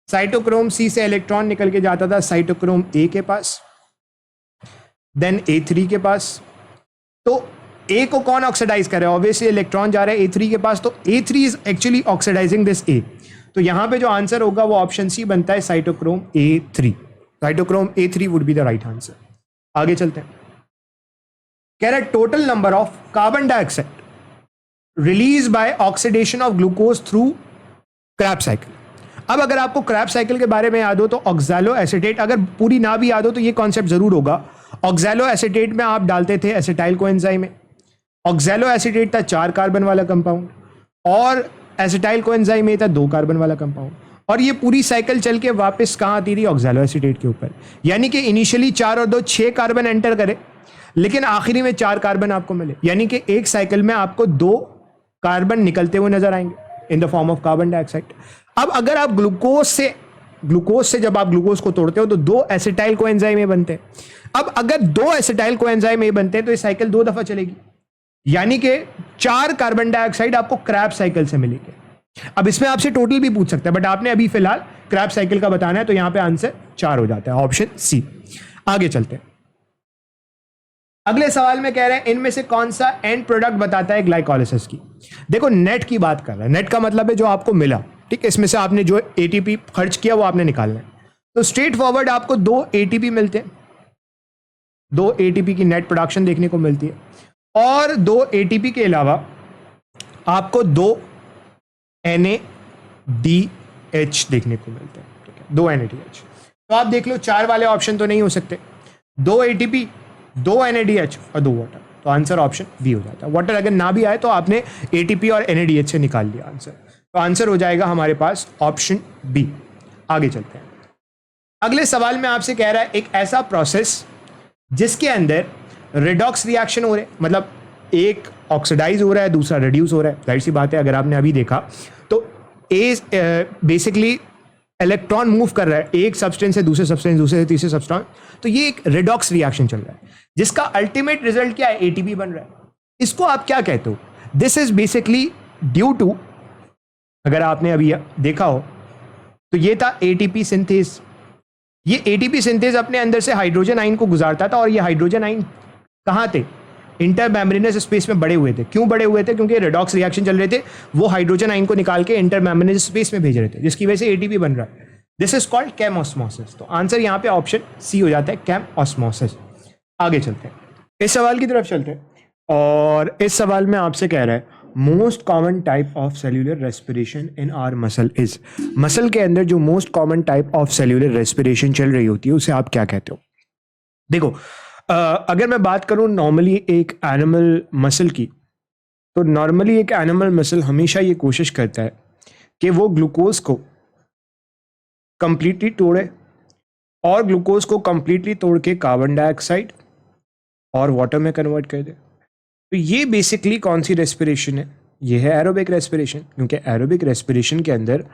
साइटोक्रोम सी से इलेक्ट्रॉन निकल के जाता था साइटोक्रोम ए के पास, देन A3 के पास। तो ए को कौन ऑक्सीडाइज कर रहा है? ऑब्वियसली इलेक्ट्रॉन जा रहा है A3 के पास, तो A3 is actually oxidizing this A. तो यहां पे जो आंसर होगा वो ऑप्शन सी बनता है, cytochrome A3। Cytochrome A3 would be the right answer. आगे चलते हैं। कह रहा है total number of carbon dioxide release by oxidation of glucose through Krebs cycle. अब अगर आपको क्रैब साइकिल के बारे में याद हो तो ऑक्सैलो एसीटेट, अगर पूरी ना भी याद हो तो ये कॉन्सेप्ट जरूर होगा। ऑक्सैलो एसीटेट में आप डालते थे एसिटाइल कोएंजाइम में। ऑक्सैलो एसीटेट था 4 कार्बन वाला कंपाउंड और एसिटाइल कोएंजाइम में था 2 कार्बन वाला कंपाउंड, और ये पूरी साइकिल चल के वापस कहां आती थी? ऑक्सैलो एसीटेट के ऊपर। यानी कि इनिशियली 4 और 2 6 कार्बन एंटर करे, लेकिन आखिरी में 4 कार्बन आपको मिले। यानी कि एक साइकिल में आपको 2 कार्बन निकलते हुए नजर आएंगे इन the form of carbon dioxide. अब अगर आप ग्लूकोज से जब आप ग्लूकोज को तोड़ते हो तो 2 एसिटाइल कोएंजाइम ए बनते हैं। अब अगर 2 एसिटाइल कोएंजाइम ए बनते हैं तो ये साइकिल 2 दफा चलेगी, यानी कि 4 कार्बन डाइऑक्साइड आपको क्रैब साइकिल से मिलेंगे। अब इसमें आपसे टोटल भी पूछ सकता है, बट आपने अभी फिलहाल क्रैब साइकिल का बताना है, तो यहां पे आंसर 4 हो जाता है, ऑप्शन सी। आगे चलते हैं। अगले सवाल में कह रहे हैं इनमें से कौन सा एंड प्रोडक्ट बताता है ग्लाइकोलाइसिस की। देखो नेट की बात कर रहा है, नेट का मतलब है जो आपको मिला, ठीक है। इसमें से आपने जो एटीपी खर्च किया वो आपने निकालना है। तो स्ट्रेट फॉरवर्ड आपको 2 एटीपी मिलते हैं, 2 एटीपी की नेट प्रोडक्शन देखने को मिलती है, और 2 एटीपी के अलावा आपको 2 NADH देखने को मिलते हैं, ठीक है, 2 NADH। तो आप देख लो 4 वाले ऑप्शन तो नहीं हो सकते, 2 एटीपी, 2 NADH और 2 वाटर। तो आंसर ऑप्शन बी हो जाता है। वाटर अगर ना भी आए तो आपने एटीपी और NADH से निकाल लिया आंसर, तो आंसर हो जाएगा हमारे पास ऑप्शन बी। आगे चलते हैं। अगले सवाल में आपसे कह रहा है एक ऐसा प्रोसेस जिसके अंदर रिडॉक्स रिएक्शन हो रहे, मतलब एक ऑक्सीडाइज हो रहा है दूसरा रिड्यूस हो रहा है। जाहिर सी बात है, अगर आपने अभी देखा तो बेसिकली इलेक्ट्रॉन मूव कर रहा है एक सब्सटेंस से दूसरे सब्सटेंस, दूसरे से तीसरे सब्सटेंस, तो ये एक रिडॉक्स रिएक्शन चल रहा है जिसका अल्टीमेट रिजल्ट क्या है? एटीपी बन रहा है। इसको आप क्या कहते हो? This is basically due to, अगर आपने अभी देखा हो तो ये था एटीपी सिंथेज। ये एटीपी सिंथेज अपने अंदर से हाइड्रोजन आयन को गुजारता था, और ये हाइड्रोजन आयन कहां थे? इंटरमेम्ब्रेनस स्पेस में बड़े हुए थे। क्यों बड़े हुए थे? क्योंकि रिडॉक्स रिएक्शन चल रहे थे, वो हाइड्रोजन आयन को निकाल के इंटरमेम्ब्रेनस स्पेस में भेज रहे थे, जिसकी वजह से एटीपी बन रहा है। This is called came osmosis. तो आंसर यहां पे ऑप्शन सी हो जाता है, केम ऑस्मोसिस। आगे चलते हैं, इस सवाल की तरफ चलते हैं, और इस सवाल में आपसे कह रहा है most common type of cellular respiration in our muscle is. Muscle के अंदर जो most common type of cellular respiration चल रही होती है उसे आप क्या कहते हो? देखो अगर मैं बात करूं नॉर्मली एक एनिमल मसल की, तो नॉर्मली एक एनिमल मसल हमेशा ये कोशिश करता है कि वो ग्लूकोज को कंप्लीटली तोड़े, और ग्लूकोज को कंप्लीटली तोड़ के कार्बन डाइऑक्साइड और वाटर में कन्वर्ट कर दे। तो ये बेसिकली कौन सी रेस्पिरेशन है? ये है एरोबिक रेस्पिरेशन, क्योंकि एरोबिक रेस्पिरेशन के अंदर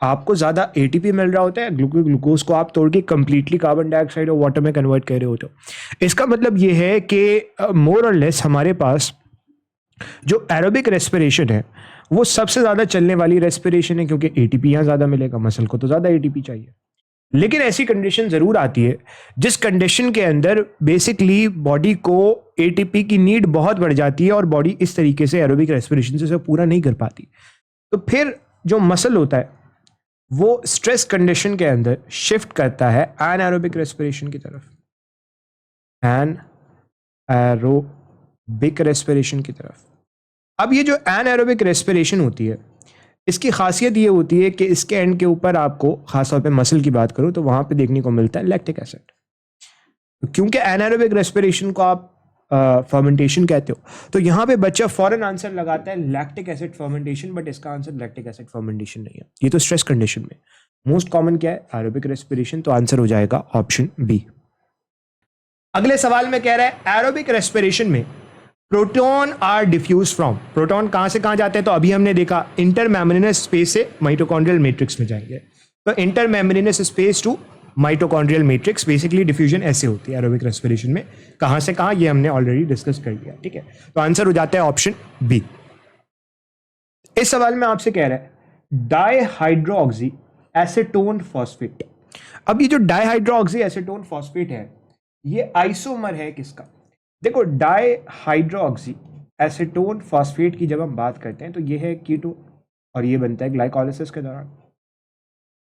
आपको ज़्यादा एटीपी मिल रहा होता है, ग्लूकोज को आप तोड़ के कंप्लीटली कार्बन डाइऑक्साइड और वाटर में कन्वर्ट कर रहे होते हो। इसका मतलब ये है कि मोर और लेस हमारे पास जो एरोबिक रेस्पिरेशन है वो सबसे ज़्यादा चलने वाली रेस्पिरेशन है, क्योंकि एटीपी यहाँ ज़्यादा मिलेगा, मसल को तो ज़्यादा एटीपी चाहिए। लेकिन ऐसी कंडीशन ज़रूर आती है जिस कंडीशन के अंदर बेसिकली बॉडी को एटीपी की नीड बहुत बढ़ जाती है, और बॉडी इस तरीके से एरोबिक रेस्पिरेशन से पूरा नहीं कर पाती। तो फिर जो मसल होता है वो स्ट्रेस कंडीशन के अंदर शिफ्ट करता है एनाएरोबिक रेस्पिरेशन की तरफ, एनाएरोबिक रेस्पिरेशन की तरफ। अब ये जो एनाएरोबिक रेस्पिरेशन होती है, इसकी खासियत ये होती है कि इसके एंड के ऊपर आपको, खासतौर पे मसल की बात करूं तो वहां पे देखने को मिलता है लैक्टिक एसिड। क्योंकि एनाएरोबिक रेस्पिरेशन को आप फर्मेंटेशन कहते हो, तो यहां पे बच्चा फौरन आंसर लगाता है लैक्टिक एसिड फर्मेंटेशन, बट इसका आंसर लैक्टिक एसिड फर्मेंटेशन नहीं है। ये तो स्ट्रेस कंडीशन में मोस्ट कॉमन क्या है? Aerobic respiration. तो आंसर हो जाएगा ऑप्शन बी। अगले सवाल में कह रहा है एरोबिक रेस्पिरेशन में proton are diffuse from. Proton कहां से कहां जाते हैं? तो अभी हमने देखा इंटरमेम्ब्रेनस स्पेस से माइटोकॉन्ड्रियल मैट्रिक्स में जाएंगे। तो intermembranous space to mitochondrial matrix, basically diffusion ऐसे होती है एरोबिक रेस्पिरेशन में। कहां से कहां ये हमने ऑलरेडी डिस्कस कर लिया, ठीक है। तो आंसर हो जाता है ऑप्शन बी। इस सवाल में आपसे कह रहा है डाईहाइड्रोऑक्सी एसीटोन फॉस्फेट। अब ये जो डाईहाइड्रोक्सी एसीटोन फॉस्फेट है, ये आइसोमर है किसका? देखो, डाईहाइड्रोक्सी एसीटोन फॉस्फेट की जब हम बात करते हैं तो ये है कीटोन और ये बनता है ग्लाइकोलाइसिस के दौरान।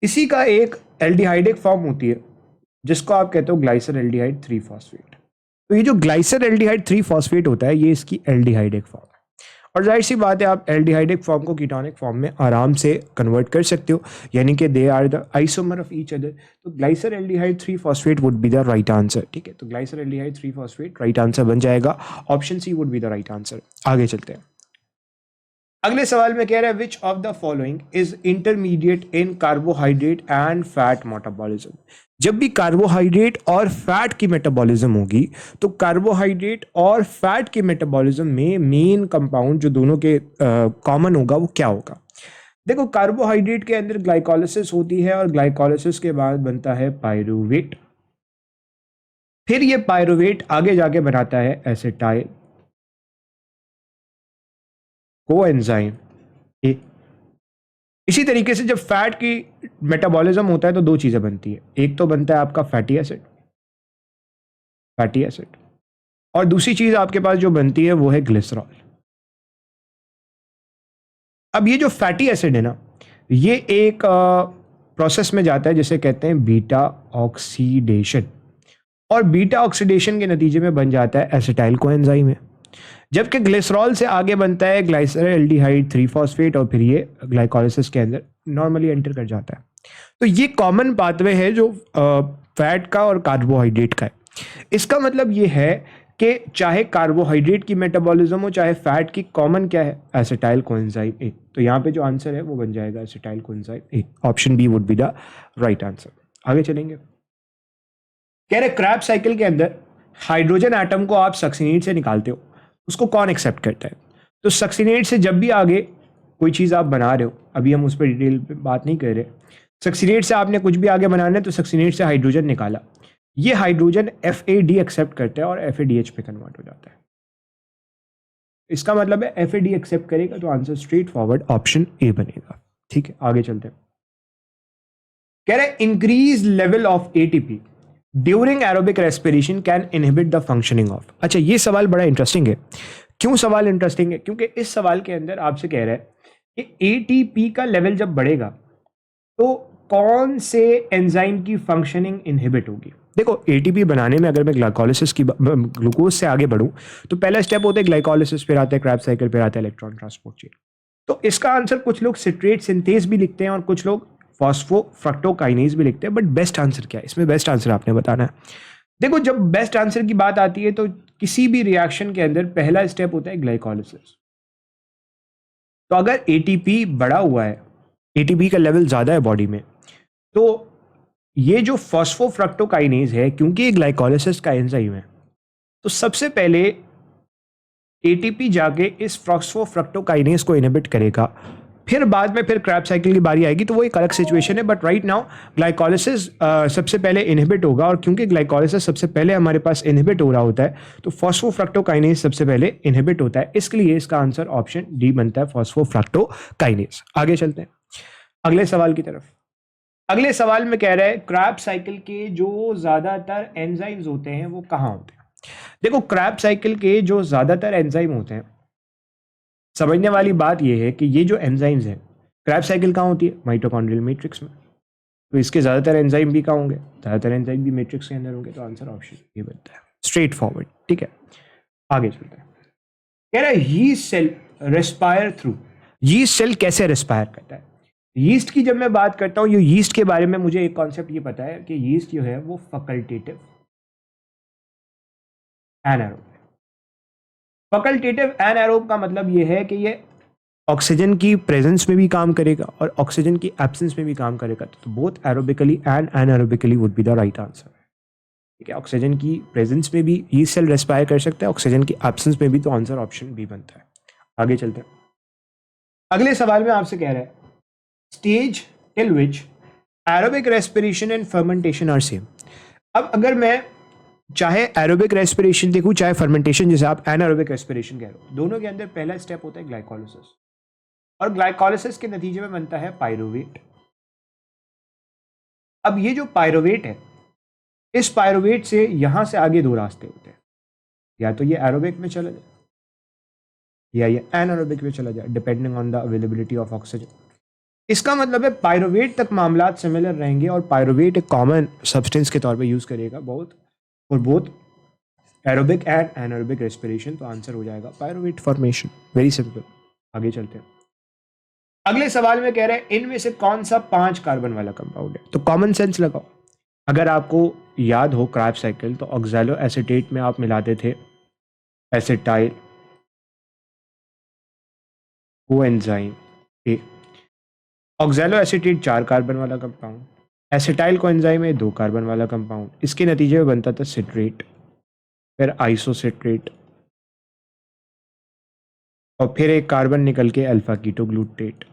इसी का एक एल्डिहाइडिक फॉर्म होती है जिसको आप कहते हो ग्लाइसर एल्डिहाइड 3 फॉस्फेट। तो ये जो ग्लाइसर एल्डिहाइड 3 फॉस्फेट होता है, ये इसकी एल्डिहाइडिक फॉर्म है। और जाहिर सी बात है, आप एल्डिहाइडिक फॉर्म को कीटोनिक फॉर्म में आराम से कन्वर्ट कर सकते हो, यानी कि they are the isomer of each other. तो glyceraldehyde 3 phosphate would be the right answer. ठीक है, तो glyceraldehyde 3 phosphate right answer बन जाएगा। Option C would be the right answer. आगे चलते हैं। अगले सवाल में कह रहा है which of the following is intermediate in carbohydrate and fat metabolism. जब भी कार्बोहाइड्रेट और फैट की मेटाबॉलिज्म होगी तो कार्बोहाइड्रेट और फैट के मेटाबॉलिज्म में मेन कंपाउंड जो दोनों के कॉमन होगा वो क्या होगा? देखो, कार्बोहाइड्रेट के अंदर ग्लाइकोलाइसिस होती है और ग्लाइकोलाइसिस के बाद बनता है पायरुवेट। फिर ये पायरुवेट आगे जाके बनाता है एसिटाइल कोएंजाइम ए। इसी तरीके से जब फैट की मेटाबॉलिज्म होता है तो दो चीजें बनती है, एक तो बनता है आपका फैटी एसिड, और दूसरी चीज आपके पास जो बनती है वो है ग्लिसरॉल। अब ये जो फैटी एसिड है ना, ये एक प्रोसेस में जाता है जिसे कहते हैं बीटा ऑक्सीडेशन, और बीटा ऑक्सीडेशन के नतीजे में बन जाता है एसिटाइल कोएंजाइम है। जबकि ग्लिसरॉल से आगे बनता है ग्लाइसर एल्डिहाइड 3 फॉस्फेट और फिर ये ग्लाइकोलाइसिस के अंदर नॉर्मली एंटर कर जाता है। तो ये कॉमन पाथवे है जो फैट का और कार्बोहाइड्रेट का है। इसका मतलब ये है कि चाहे कार्बोहाइड्रेट की मेटाबॉलिज्म हो चाहे फैट की, कॉमन क्या है? Acetyl coenzyme A. तो यहाँ पे जो आंसर है वो बन जाएगा acetyl coenzyme A. Option B would be the right answer. आगे चलेंगे। कह रहे क्रैब साइकिल के अंदर हाइड्रोजन एटम को आप सक्सीनेट से निकालते हो, उसको कौन एक्सेप्ट करता है? तो सक्सीनेट से जब भी आगे कोई चीज़ आप बना रहे हो, अभी हम उस पर डिटेल पे बात नहीं कर रहे, सक्सीनेट से आपने कुछ भी आगे बनाना है तो सक्सीनेट से हाइड्रोजन निकाला, ये हाइड्रोजन FAD एक्सेप्ट करता है और FADH पे कन्वर्ट हो जाता है। इसका मतलब है FAD एक्सेप्ट करेगा तो answer straight forward option A बनेगा। ठीक है, आगे चलते हैं। कह रहे increase level of ATP during aerobic respiration can inhibit the functioning of. अच्छा, ये सवाल बड़ा इंटरेस्टिंग है। क्यों सवाल इंटरेस्टिंग है? क्योंकि इस सवाल के अंदर आपसे कह रहा है कि ATP का लेवल जब बढ़ेगा तो कौन से एंजाइम की फंक्शनिंग इनहिबिट होगी। देखो, ATP बनाने में अगर मैं ग्लाइकोलाइसिस की ग्लूकोज से आगे बढ़ूं तो पहला स्टेप होता है ग्लाइकोलाइसिस, फिर आता है क्रैब साइकिल, फिर आता है इलेक्ट्रॉन ट्रांसपोर्ट चेन। तो इसका आंसर कुछ लोग सिट्रेट सिंथेज भी लिखते हैं और कुछ लोग फॉस्फोफ्रक्टोकाइनेज भी लिखते हैं, बट बेस्ट आंसर क्या है? इसमें बेस्ट आंसर आपने बताना है। देखो, जब बेस्ट आंसर की बात आती है तो किसी भी रिएक्शन के अंदर पहला स्टेप होता है ग्लाइकोलाइसिस। तो अगर ATP बढ़ा हुआ है, ATP का लेवल ज्यादा है बॉडी में, तो ये जो फॉस्फोफ्रक्टोकाइनेज है, क्योंकि ये ग्लाइकोलाइसिस का एंजाइम है, तो सबसे पहले ATP जाके इस फॉस्फोफ्रक्टोकाइनेज को इनहिबिट करेगा, फिर बाद में फिर क्रैब साइकिल की बारी आएगी तो वो एक अलग सिचुएशन है। बट राइट नाउ ग्लाइकोलाइसिस सबसे पहले इनहिबिट होगा, और क्योंकि ग्लाइकोलाइसिस सबसे पहले हमारे पास इनहिबिट हो रहा होता है तो फॉस्फोफ्रक्टोकाइनेज सबसे पहले इनहिबिट होता है, इसलिए इसका आंसर ऑप्शन डी बनता है, फॉस्फोफ्रक्टोकाइनेज। आगे चलते हैं अगले सवाल की तरफ। अगले सवाल में कह रहा है क्रैब साइकिल के जो ज्यादातर एंजाइम्स होते हैं वो कहाँ होते हैं। देखो, क्रैब साइकिल के जो ज्यादातर एंजाइम होते हैं, समझने वाली बात यह है कि ये जो एंजाइम्स हैं, क्रैब साइकिल कहाँ होती है? माइटोकॉन्ड्रियल मैट्रिक्स में। तो इसके ज्यादातर एंजाइम भी कहाँ होंगे? ज्यादातर एंजाइम भी मैट्रिक्स के अंदर होंगे, तो आंसर ऑप्शन ये बनता है, स्ट्रेट फॉरवर्ड। ठीक है, आगे चलते हैं। कह रहा है yeast cell respire through. Yeast cell कैसे रेस्पायर करता है? यीस्ट की जब मैं बात करता हूं, ये यीस्ट के बारे में मुझे एक कॉन्सेप्ट ये पता है कि यीस्ट जो है वो फैकल्टेटिव एनारोब। फैकल्टेटिव एनारोब का मतलब ये है कि ये ऑक्सीजन की प्रेजेंस में भी काम करेगा और ऑक्सीजन की एब्सेंस में भी काम करेगा, तो both aerobically and anaerobically would be the right answer. ठीक है, ऑक्सीजन की प्रेजेंस में भी यीस्ट सेल रेस्पायर कर सकता है, ऑक्सीजन की एब्सेंस में भी, तो आंसर ऑप्शन बी बनता है। आगे चलते हैं। अगले सवाल में आपसे कह रहा है stage till which aerobic respiration and fermentation are same. अब अगर मैं चाहे एरोबिक रेस्पिरेशन देखूं चाहे फर्मेंटेशन, जैसे आप एनारोबिक रेस्पिरेशन कह रहे हो, दोनों के अंदर पहला स्टेप होता है ग्लाइकोलाइसिस, और ग्लाइकोलाइसिस के नतीजे में बनता है पायरुवेट। अब ये जो पायरोवेट है, इस पायरोवेट से यहां से आगे दो रास्ते होते हैं, या तो ये एरोबिक में चला जाए या ये एनारोबिक में चला जाए, depending on the availability of oxygen. इसका मतलब है पायरोवेट तक मामलात सिमिलर रहेंगे और पायरोवेट एक कॉमन सब्सटेंस के तौर पे यूज करेगा both aerobic and anaerobic respiration. तो आंसर हो जाएगा पायरोवेट फॉर्मेशन। Very simple. आगे चलते हैं। अगले सवाल में कह रहे हैं इनमें से कौन सा 5 कार्बन वाला कंपाउंड है। तो कॉमन सेंस लगाओ। अगर आपको याद हो क्राब्स साइकिल, तो ऑक्सैलो एसीटेट में आप मिलाते थे एसिटाइल कोएंजाइम ए। ऑक्सैलो एसीटेट 4 कार्बन वाला कंपाउंड, एसिटाइल कोएंजाइम है 2 कार्बन वाला कंपाउंड। इसके नतीजे में बनता था सिट्रेट, फिर आइसोसिट्रेट, और फिर एक कार्बन निकल के अल्फा कीटोग्लूटेट।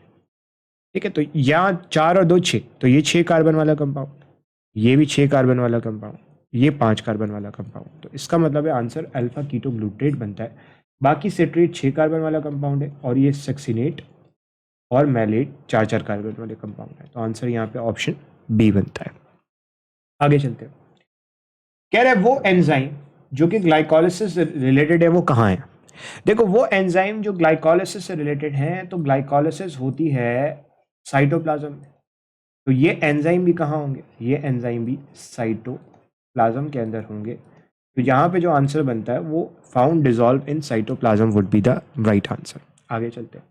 ठीक है, तो यहाँ 4 और 2 6, तो ये 6 कार्बन वाला कंपाउंड, ये भी 6 कार्बन वाला कंपाउंड, ये 5 कार्बन वाला कंपाउंड। तो इसका मतलब है आंसर अल्फा कीटोग्लूटेट बनता है। बाकी सिट्रेट 6 कार्बन वाला कंपाउंड है और ये सक्सिनेट और मैलेट 4 कार्बन वाले कंपाउंड है। तो आंसर यहाँ पे ऑप्शन बी बनता है। आगे चलते हैं। कह रहे वो एंजाइम जो कि ग्लाइकोलिसिस से रिलेटेड है वो कहाँ है। देखो, वो एंजाइम जो ग्लाइकोलिसिस से रिलेटेड है, तो ग्लाइकोलिसिस होती है साइटोप्लाज्म में। तो ये एंजाइम भी कहाँ होंगे, ये एंजाइम भी साइटोप्लाज्म के अंदर होंगे। तो यहाँ पे जो आंसर बनता है वो found dissolve in cytoplasm would be the right answer. आगे चलते हैं।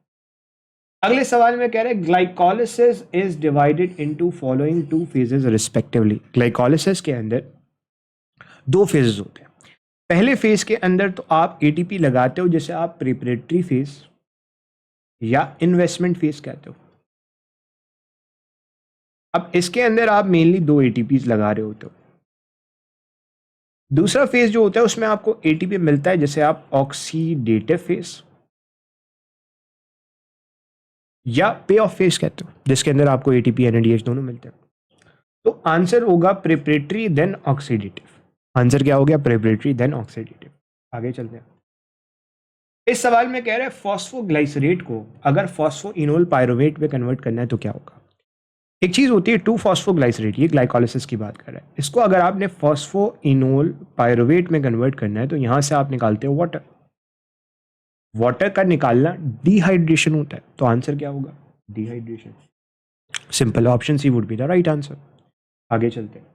अगले सवाल में कह रहे हैं glycolysis is divided into following 2 phases respectively. Glycolysis के अंदर 2 फेजेस होते हैं। पहले फेज के अंदर तो आप एटीपी लगाते हो, जैसे आप प्रिपरेटरी फेज या इन्वेस्टमेंट फेज कहते हो। अब इसके अंदर आप मेनली 2 एटीपीज लगा रहे होते हो। दूसरा फेज जो होता है उसमें आपको एटीपी मिलता है, जैसे आप ऑक्सीडेटिव फेज या पे ऑफ फेज कहते हो, जिसके अंदर आपको एटीपी एनएडीएच दोनों मिलते हैं। तो आंसर होगा प्रिपरेटरी देन ऑक्सीडेटिव। आंसर क्या हो गया, प्रिपरेटरी देन ऑक्सीडेटिव। आगे चलते हैं। इस सवाल में कह रहे हैं फॉस्फोग्लाइसरेट को अगर फॉस्फोइनोल पायरोवेट में कन्वर्ट करना है तो क्या होगा। एक चीज होती है 2-फॉस्फोग्लाइसरेट, ये ग्लाइकोलिसिस की बात कर रहा है। इसको अगर आपने फॉस्फोइनोल पायरोवेट में कन्वर्ट करना है तो यहां से आप निकालते हो वाटर। वाटर का निकालना डिहाइड्रेशन होता है। तो आंसर क्या होगा, dehydration. Simple, option C would be the right answer. आगे चलते हैं।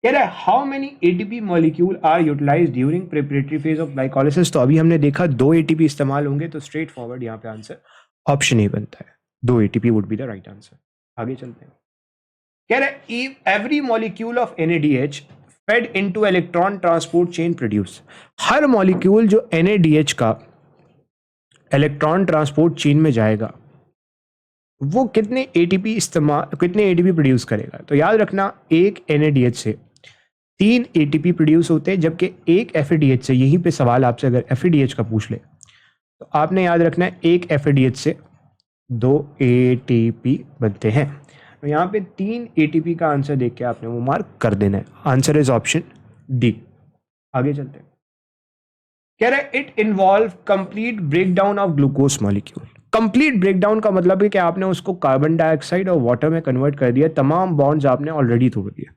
कह रहा है how many ATP molecule are utilized during preparatory phase of glycolysis. तो अभी हमने देखा 2 एटीपी इस्तेमाल होंगे, तो स्ट्रेट फॉरवर्ड यहाँ पे आंसर ऑप्शन ए बनता है। 2 ATP would be the right answer. आगे चलते हैं। कह रहा है every molecule of NADH fade into electron transport chain produce. Her molecule जो NADH का इलेक्ट्रॉन ट्रांसपोर्ट चेन में जाएगा वो कितने एटीपी प्रोड्यूस करेगा। तो याद रखना, एक NADH से 3 एटीपी प्रोड्यूस होते हैं, जबकि एक FADH से, यहीं पे सवाल आपसे अगर FADH का पूछ ले तो आपने याद रखना है एक FADH से 2 ATP बनते हैं। तो यहाँ पे 3 ATP का आंसर देख के आपने वो मार्क कर देना है। Answer is option D. आगे चलते हैं। कह रहे हैं it involve complete breakdown of glucose molecule. Complete breakdown का मतलब है कि आपने उसको कार्बन डाइऑक्साइड और वाटर में कन्वर्ट कर दिया, तमाम बॉन्ड्स आपने ऑलरेडी तोड़ दिए।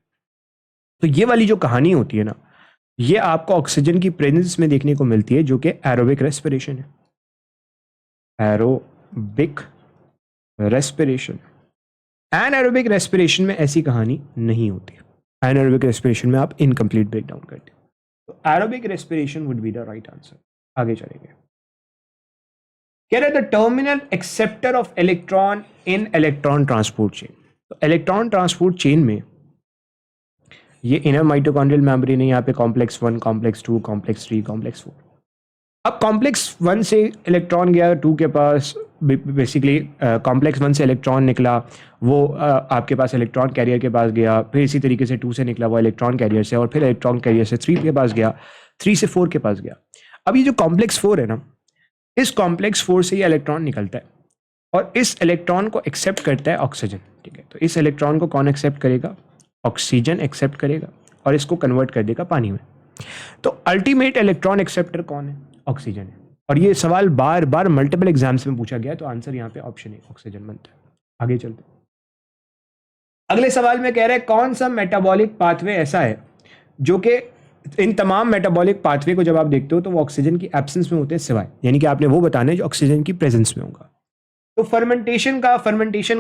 तो ये वाली जो कहानी होती है ना, ये आपको ऑक्सीजन की प्रेजेंस में देखने को मिलती है, जो कि एरोबिक रेस्पिरेशन है। Aerobic respiration. एनारोबिक रेस्पिरेशन में ऐसी कहानी नहीं होती। एनारोबिक रेस्पिरेशन में आप इनकम्प्लीट ब्रेकडाउन करते हो। तो aerobic respiration would be the right answer. आगे चलेंगे। कह रहे the terminal acceptor of electron in electron transport chain. तो इलेक्ट्रॉन ट्रांसपोर्ट चेन में ये इनर माइटोकॉन्ड्रियल मेम्ब्रेन है, यहाँ पे कॉम्प्लेक्स 1, कॉम्प्लेक्स 2, कॉम्प्लेक्स 3, कॉम्प्लेक्स 4। अब कॉम्प्लेक्स 1 से इलेक्ट्रॉन गया 2 के पास, बेसिकली कॉम्प्लेक्स 1 से इलेक्ट्रॉन निकला, वो आपके पास इलेक्ट्रॉन कैरियर के पास गया, फिर इसी तरीके से 2 से निकला वो इलेक्ट्रॉन कैरियर से, और फिर इलेक्ट्रॉन कैरियर से 3 के पास गया, 3 से 4 के पास गया। अब ये जो कॉम्प्लेक्स 4 है ना, इस कॉम्प्लेक्स 4 से ये इलेक्ट्रॉन निकलता है और इस इलेक्ट्रॉन को एक्सेप्ट करता है ऑक्सीजन। ठीक है, तो इस इलेक्ट्रॉन को कौन एक्सेप्ट करेगा, ऑक्सीजन एक्सेप्ट करेगा और इसको कन्वर्ट कर देगा पानी में। तो अल्टीमेट इलेक्ट्रॉन एक्सेप्टर कौन है, ऑक्सीजन है। और ये सवाल बार बार मल्टीपल एग्जाम्स में पूछा गया, तो आंसर यहाँ पे ऑप्शन है, ऑक्सीजन बनता है। आगे चलते हैं। अगले सवाल में कह रहे हैं कौन सा मेटाबॉलिक पाथवे ऐसा है जो कि इन तमाम मेटाबॉलिक पाथवे को जब आप देखते हो तो वो ऑक्सीजन की एब्सेंस में होते हैं सिवाय, यानी कि आपने वो बताना है जो ऑक्सीजन की प्रेजेंस में होगा। तो फर्मेंटेशन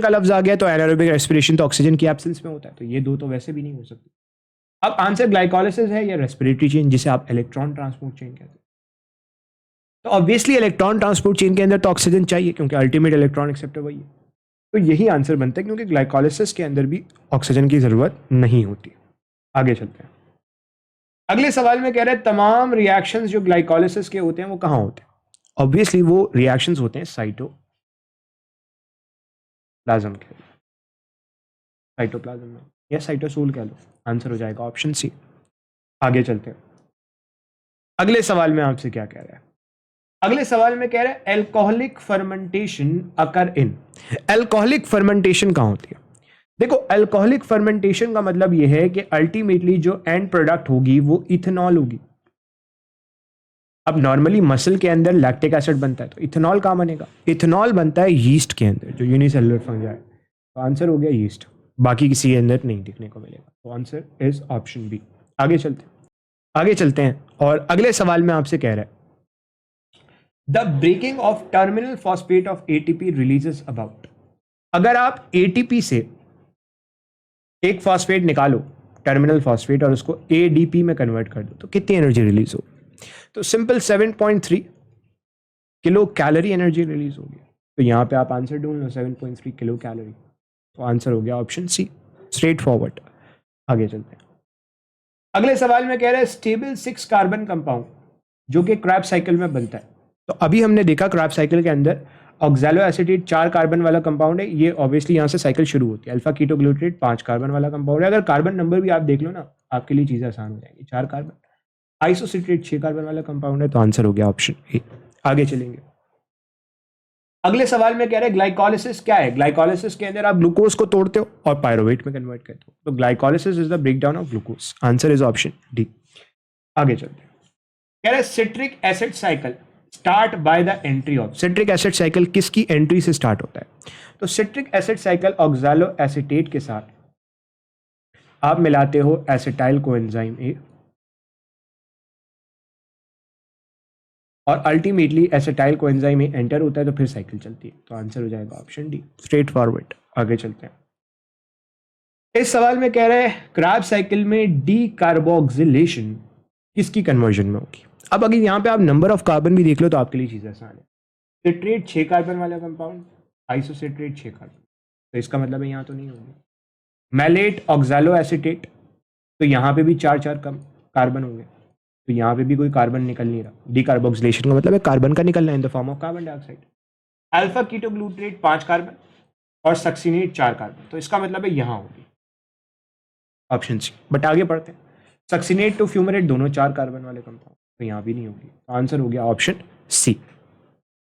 का लफ्ज आ गया, तो एनारोबिक रेस्पिरेशन तो ऑक्सीजन की एब्सेंस में होता है, तो ये दो तो वैसे भी नहीं हो सकते। अब आंसर ग्लाइकोलिसिस है या रेस्पिरेटरी चेन जिसे आप इलेक्ट्रॉन ट्रांसपोर्ट चेन कहते हैं। तो ऑब्वियसली इलेक्ट्रॉन ट्रांसपोर्ट चेन के अंदर तो ऑक्सीजन चाहिए क्योंकि अल्टीमेट इलेक्ट्रॉन एक्सेप्टर वही है, तो यही आंसर बनता है क्योंकि ग्लाइकोलिसिस के अंदर भी ऑक्सीजन की जरूरत नहीं होती। आगे चलते हैं। अगले सवाल में कह रहे हैं तमाम रिएक्शंस जो ग्लाइकोलिसिस के होते हैं वो कहाँ होते हैं। ऑब्वियसली वो रिएक्शंस होते हैं साइटोप्लाज्म में या साइटोसोल कह लो, आंसर हो जाएगा ऑप्शन सी। आगे चलते हैं। अगले सवाल में आपसे क्या कह रहा है, अगले सवाल में कह रहा है एल्कोहलिक फर्मेंटेशन अकर इन। एल्कोहलिक फर्मेंटेशन कहाँ होती है। देखो अल्कोहलिक फर्मेंटेशन का मतलब यह है कि अल्टीमेटली जो एंड प्रोडक्ट होगी वो इथेनॉल होगी। अब नॉर्मली मसल के अंदर लैक्टिक एसिड बनता है, तो इथेनॉल कहाँ बनेगा, इथेनॉल बनता है यीस्ट के अंदर जो यूनिसेलुलर फंजाई है, तो आंसर हो गया यीस्ट, बाकी किसी के अंदर नहीं दिखने को मिलेगा, तो आंसर इज ऑप्शन बी। आगे चलते हैं और अगले सवाल में आपसे कह रहा है the breaking of terminal phosphate of ATP releases about. अगर आप एटीपी से एक फॉस्फेट निकालो टर्मिनल फॉस्फेट और उसको एडीपी में कन्वर्ट कर दो तो कितनी एनर्जी रिलीज होगी। तो simple 7.3 kilo calorie energy release होगी, तो यहां पे आप आंसर ढूंढ लो 7.3 किलो कैलोरी, तो आंसर हो गया ऑप्शन सी, स्ट्रेट फॉरवर्ड। आगे चलते हैं। अगले सवाल में कह रहे हैं स्टेबल 6 कार्बन कंपाउंड जो कि क्रैब साइकिल में बनता है। तो अभी हमने देखा क्रैब साइकिल के अंदर ऑक्सैलो एसिटेट 4 कार्बन वाला कंपाउंड है, ये ऑब्वियसली यहाँ से साइकिल शुरू होती है। अल्फा कीटोग्लूटारेट 5 कार्बन वाला कंपाउंड है, अगर कार्बन नंबर भी आप देख लो ना आपके लिए चीजें आसान हो जाएंगी। 4 कार्बन। आइसोसिट्रेट 6 कार्बन वाला कंपाउंड है, तो आंसर हो गया ऑप्शन ए। आगे चलेंगे। अगले सवाल में कह रहे हैं ग्लाइकोलिसिस क्या है। ग्लाइकोलिसिस के अंदर आप ग्लूकोज को तोड़ते हो और पायरोवेट में कन्वर्ट करते हो, तो glycolysis is the breakdown of glucose, answer is option D. आगे चलते हैं। कह रहे citric acid cycle start by the entry of. Citric acid cycle किसकी एंट्री से स्टार्ट होता है, तो citric acid cycle oxalo acetate के साथ आप मिलाते हो एसिटाइल कोएंजाइम ए और अल्टीमेटली एसिटाइल कोएंजाइम ए एंटर होता है, तो फिर साइकिल चलती है, तो आंसर हो जाएगा ऑप्शन डी, स्ट्रेट फॉरवर्ड। आगे चलते हैं। इस सवाल में कह रहे हैं क्रैब साइकिल में डी कार्बोक्सिलेशन किसकी कन्वर्जन में होगी। अब अगर यहाँ पे आप नंबर ऑफ कार्बन भी देख लो तो आपके लिए चीज़ आसान है। सिट्रेट 6 कार्बन वाला कंपाउंड, आइसोसिट्रेट 6 कार्बन, तो इसका मतलब है यहाँ तो नहीं होगी। मैलेट ऑक्सैलो एसिटेट, तो यहाँ पे भी 4 कम कार्बन होंगे, तो यहाँ पे भी कोई कार्बन निकल नहीं रहा। डीकार्बोक्सिलेशन का मतलब है कार्बन का निकलना इन the form of carbon dioxide. Alpha ketoglutarate 5 carbon और सक्सिनेट 4 कार्बन, तो इसका मतलब है यहाँ होगी ऑप्शन सी। बट आगे पढ़ते हैं। सक्सिनेट टू फ्यूमरेट दोनों 4 कार्बन वाले कंपाउंड, तो यहाँ भी नहीं होगी, तो आंसर हो गया ऑप्शन सी।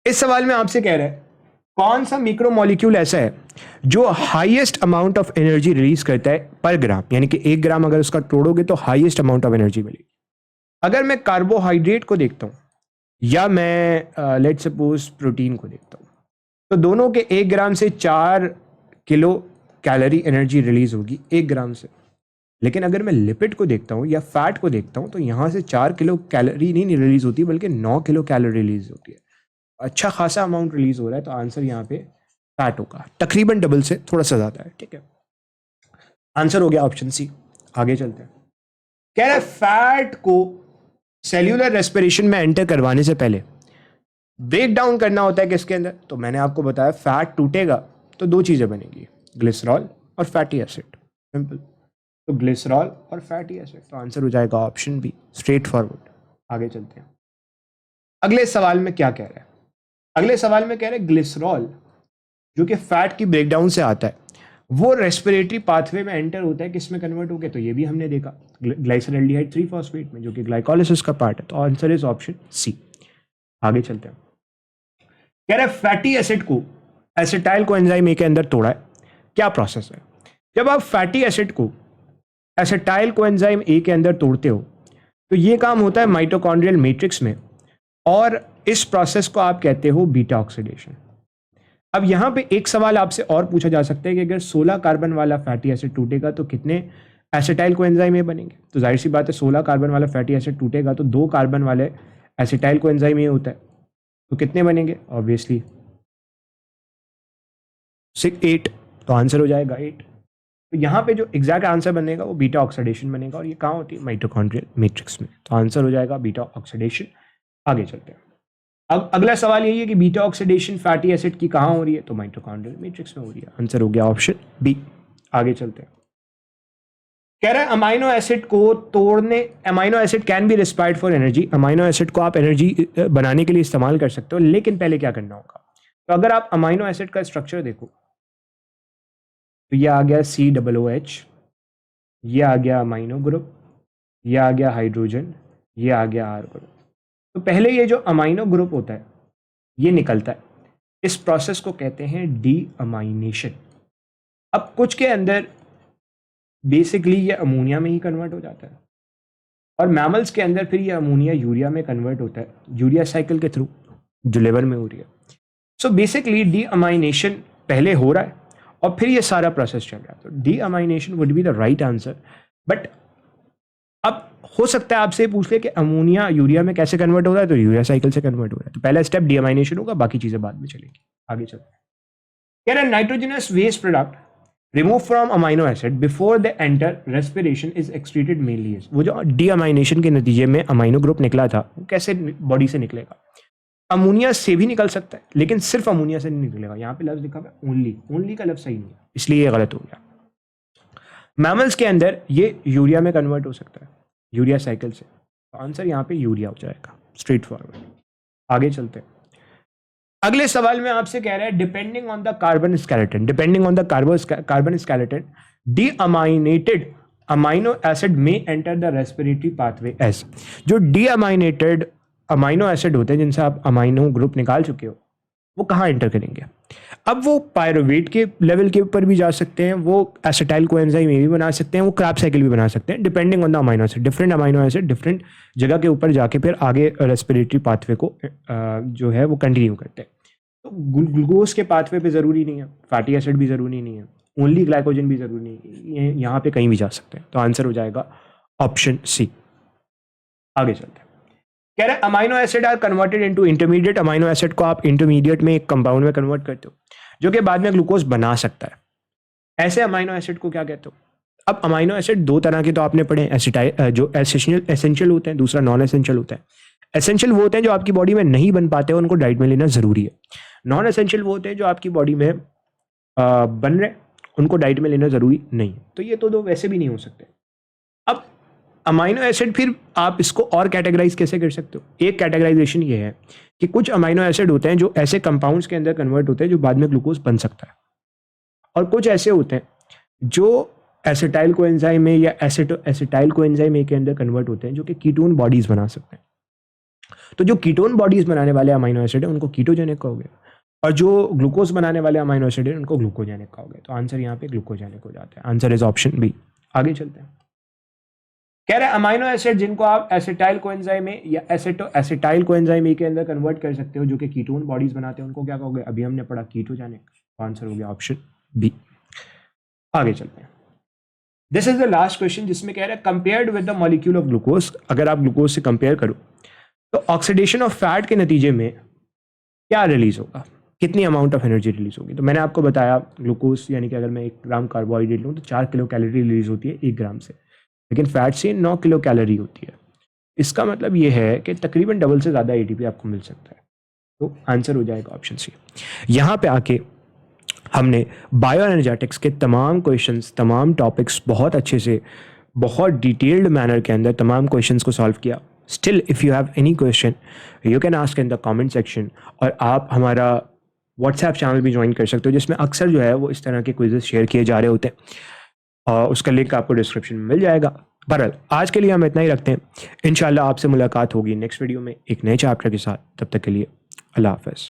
इस सवाल में आपसे कह रहे हैं कौन सा मिक्रोमोलिक्यूल ऐसा है जो highest amount of energy release करता है पर ग्राम, यानी कि 1 ग्राम अगर उसका तोड़ोगे तो हाईएस्ट अमाउंट ऑफ एनर्जी मिलेगी। अगर मैं कार्बोहाइड्रेट को देखता हूं या मैं लेट सपोज प्रोटीन को देखता हूं, तो दोनों के 1 ग्राम से 4 किलो कैलोरी एनर्जी रिलीज होगी 1 ग्राम से। लेकिन अगर मैं लिपिड को देखता हूँ या फैट को देखता हूँ तो यहाँ से 4 किलो कैलोरी नहीं रिलीज होती बल्कि 9 किलो कैलोरी रिलीज होती है। अच्छा खासा अमाउंट रिलीज हो रहा है, तो आंसर यहाँ पे फैट होगा, तकरीबन डबल से थोड़ा सा ज्यादा है। ठीक है, आंसर हो गया ऑप्शन सी। आगे चलते हैं। कह रहा है फैट को सेल्यूलर रेस्पिरेशन में एंटर करवाने से पहले ब्रेक डाउन करना होता है किसके अंदर, तो मैंने आपको बताया फैट टूटेगा तो 2 चीजें बनेगी, ग्लिसरॉल और फैटी एसिड, सिंपल। तो ग्लिसरॉल और फैटी एसिड, तो आंसर हो जाएगा ऑप्शन बी, स्ट्रेट फॉरवर्ड। आगे चलते हैं। अगले सवाल में क्या कह रहा है, अगले सवाल में कह रहे हैं ग्लिसरॉल जो कि फैट की ब्रेकडाउन से आता है वो रेस्पिरेटरी पाथवे में एंटर होता है, किस में कन्वर्ट हो गया, तो ये भी हमने देखा ग्लाइसरल्डिहाइड 3 फॉस्फेट में जो कि ग्लाइकोलिसिस का पार्ट है, तो आंसर इज ऑप्शन सी। आगे चलते हैं। कह रहे हैं फैटी एसिड को एसिटाइल कोएंजाइम ए के अंदर तोड़ा है, क्या प्रोसेस है। जब आप फैटी एसिड को एसिटाइल कोएंजाइम ए के अंदर तोड़ते हो तो ये काम होता है माइटोकॉन्ड्रियल मैट्रिक्स में, और इस प्रोसेस को आप कहते हो बीटा ऑक्सीडेशन। अब यहाँ पे एक सवाल आपसे और पूछा जा सकता है कि अगर 16 कार्बन वाला फैटी एसिड टूटेगा तो कितने एसिटाइल कोएंजाइम ए बनेंगे। तो जाहिर सी बात है 16 कार्बन वाला फैटी एसिड टूटेगा तो 2 कार्बन वाले एसिटाइल कोएंजाइम ए होता है, तो कितने बनेंगे? ऑब्वियसली 8। तो आंसर हो जाएगा 8। तो यहाँ पे जो एग्जैक्ट आंसर बनेगा वो बीटा ऑक्सीडेशन बनेगा, और ये कहाँ होती है? माइटोकॉन्ड्रियल मैट्रिक्स में। तो आंसर हो जाएगा बीटा ऑक्सीडेशन। आगे चलते हैं। अब अगला सवाल यही है कि बीटा ऑक्सीडेशन फैटी एसिड की कहाँ हो रही है? तो माइटोकॉन्ड्रियल मैट्रिक्स में हो रही है। आंसर हो गया ऑप्शन बी। आगे चलते हैं। कह रहा है अमाइनो एसिड को तोड़ने, amino acid can be respired for energy. Amino acid को आप एनर्जी बनाने के लिए इस्तेमाल कर सकते हो, लेकिन पहले क्या करना होगा? तो अगर आप अमाइनो एसिड का स्ट्रक्चर देखो तो ये आ गया COOH, ये आ गया अमाइनो ग्रुप, ये आ गया हाइड्रोजन, ये आ गया R ग्रुप। तो पहले ये जो अमाइनो ग्रुप होता है ये निकलता है, इस प्रोसेस को कहते हैं डीअमाइनेशन। अब कुछ के अंदर बेसिकली ये अमोनिया में ही कन्वर्ट हो जाता है, और मैमल्स के अंदर फिर ये अमोनिया यूरिया में कन्वर्ट होता है, यूरिया साइकिल के थ्रू, जो लिवर में हो रही है। सो बेसिकली डीअमाइनेशन पहले हो रहा है और फिर ये सारा प्रोसेस चल रहा है। तो deamination would be the right answer. But अब हो सकता है आपसे पूछ ले कि अमोनिया यूरिया में कैसे कन्वर्ट हो रहा है, तो यूरिया साइकिल से कन्वर्ट हो रहा है। तो पहला स्टेप डीअमाइनेशन होगा, बाकी चीजें बाद में चलेंगी। आगे चलते हैं। कह रहा है nitrogenous waste product remove from amino acid before the enter respiration is excreted mainly as. वो जो डीअमाइनेशन के नतीजे में अमाइनो ग्रुप निकला था वो कैसे बॉडी से निकलेगा? अमोनिया से भी निकल सकता है, लेकिन सिर्फ अमोनिया से नहीं निकलेगा। यहाँ पे लफ्ज लिखा हुआ है ओनली, ओनली का लफ्ज सही नहीं है, इसलिए ये गलत हो गया। मैमल्स के अंदर ये यूरिया में कन्वर्ट हो सकता है, यूरिया साइकिल से। तो आंसर यहाँ पे यूरिया हो जाएगा, स्ट्रेट फॉरवर्ड। आगे चलते हैं। अगले सवाल में आपसे कह रहा है depending on the carbon skeleton, depending on the carbon skeleton deaminated amino acid में enter the respiratory pathways. जो डीअमाइनेटेड अमाइनो एसिड होते हैं जिनसे आप अमाइनो ग्रुप निकाल चुके हो, वो कहाँ एंटर करेंगे? अब वो पायरुवेट के लेवल के ऊपर भी जा सकते हैं, वो एसिटाइल कोएंजाइम भी बना सकते हैं, वो क्रैब साइकिल भी बना सकते हैं, depending on the amino acid. Different amino acid different जगह के ऊपर जाके फिर आगे रेस्पिरेटरी पाथवे को जो है वो कंटिन्यू करते हैं। तो ग्लूकोज के पाथवे पे ज़रूरी नहीं है, फैटी एसिड भी ज़रूरी नहीं है, ओनली ग्लाइकोजन भी ज़रूरी नहीं है, यहाँ पे कहीं भी जा सकते हैं। तो आंसर हो जाएगा ऑप्शन सी। आगे चलते हैं। कह रहे हैं amino acid are converted into intermediate. Amino acid को आप इंटरमीडिएट में एक कंपाउंड में कन्वर्ट करते हो जो कि बाद में ग्लूकोज बना सकता है। ऐसे अमाइनो एसिड को क्या कहते हो? अब अमाइनो एसिड दो तरह के तो आपने पढ़े, एसिटाइल जो एसेंशियल होते हैं, दूसरा नॉन एसेंशियल होता है। एसेंशियल वो होते हैं जो आपकी बॉडी में नहीं बन पाते, उनको डाइट में लेना जरूरी है। नॉन एसेंशियल वो होते हैं जो आपकी बॉडी में बन रहे, उनको डाइट में लेना जरूरी नहीं है। तो ये तो दो वैसे भी नहीं हो सकते। अब अमाइनो एसिड फिर आप इसको और कैटेगराइज कैसे कर सकते हो? एक कैटेगराइजेशन ये है कि कुछ अमाइनो एसिड होते हैं जो ऐसे कंपाउंड्स के अंदर कन्वर्ट होते हैं जो बाद में ग्लूकोज बन सकता है, और कुछ ऐसे होते हैं जो एसिटाइल कोएंजाइम में या एसिटाइल कोएंजाइम ए के अंदर कन्वर्ट होते हैं जो कि कीटोन बॉडीज बना सकते हैं। तो जो कीटोन बॉडीज बनाने वाले अमाइनो एसिड है उनको कीटोजेनिक कहोगे, और जो ग्लूकोज बनाने वाले अमाइनो एसिड है उनको ग्लूकोजेनिक कहोगे। तो आंसर यहाँ पे ग्लूकोजेनिक हो जाता है। Answer is option B. आगे चलते हैं। कह रहे हैं अमाइनो एसिड जिनको आप एसिटाइल कोएंजाइम में या एसिटाइल कोएंजाइम ए के अंदर कन्वर्ट कर सकते हो जो कि कीटोन बॉडीज बनाते हैं, उनको क्या कहोगे? अभी हमने पढ़ा कीटोजेनिक। तो आंसर हो गया ऑप्शन बी। आगे चलते हैं। This is the last question जिसमें कह रहे हैं compared with the molecule of glucose. अगर आप ग्लूकोज से कंपेयर करो तो ऑक्सीडेशन ऑफ फैट के नतीजे में क्या रिलीज होगा, कितनी अमाउंट ऑफ एनर्जी रिलीज होगी? तो मैंने आपको बताया ग्लूकोज यानी कि अगर मैं 1 ग्राम कार्बोहाइड्रेट लूँ तो 4 किलो कैलोरी रिलीज होती है 1 ग्राम से, लेकिन फैट से 9 किलो कैलोरी होती है। इसका मतलब ये है कि तकरीबन डबल से ज़्यादा एटीपी आपको मिल सकता है। तो आंसर हो जाएगा ऑप्शन सी। यहाँ पे आके हमने बायो एनर्जेटिक्स के तमाम क्वेश्चंस, तमाम टॉपिक्स बहुत अच्छे से, बहुत डिटेल्ड मैनर के अंदर तमाम क्वेश्चंस को सॉल्व किया। Still if you have any question you can ask in the comment section, और आप हमारा व्हाट्सएप चैनल भी ज्वाइन कर सकते हो जिसमें अक्सर जो है वो इस तरह के क्विजेस शेयर किए जा रहे होते हैं, और उसका लिंक आपको डिस्क्रिप्शन में मिल जाएगा। बहरहाल आज के लिए हम इतना ही रखते हैं। इंशाल्लाह आपसे मुलाकात होगी नेक्स्ट वीडियो में एक नए चैप्टर के साथ। तब तक के लिए अल्लाह हाफ़िज़।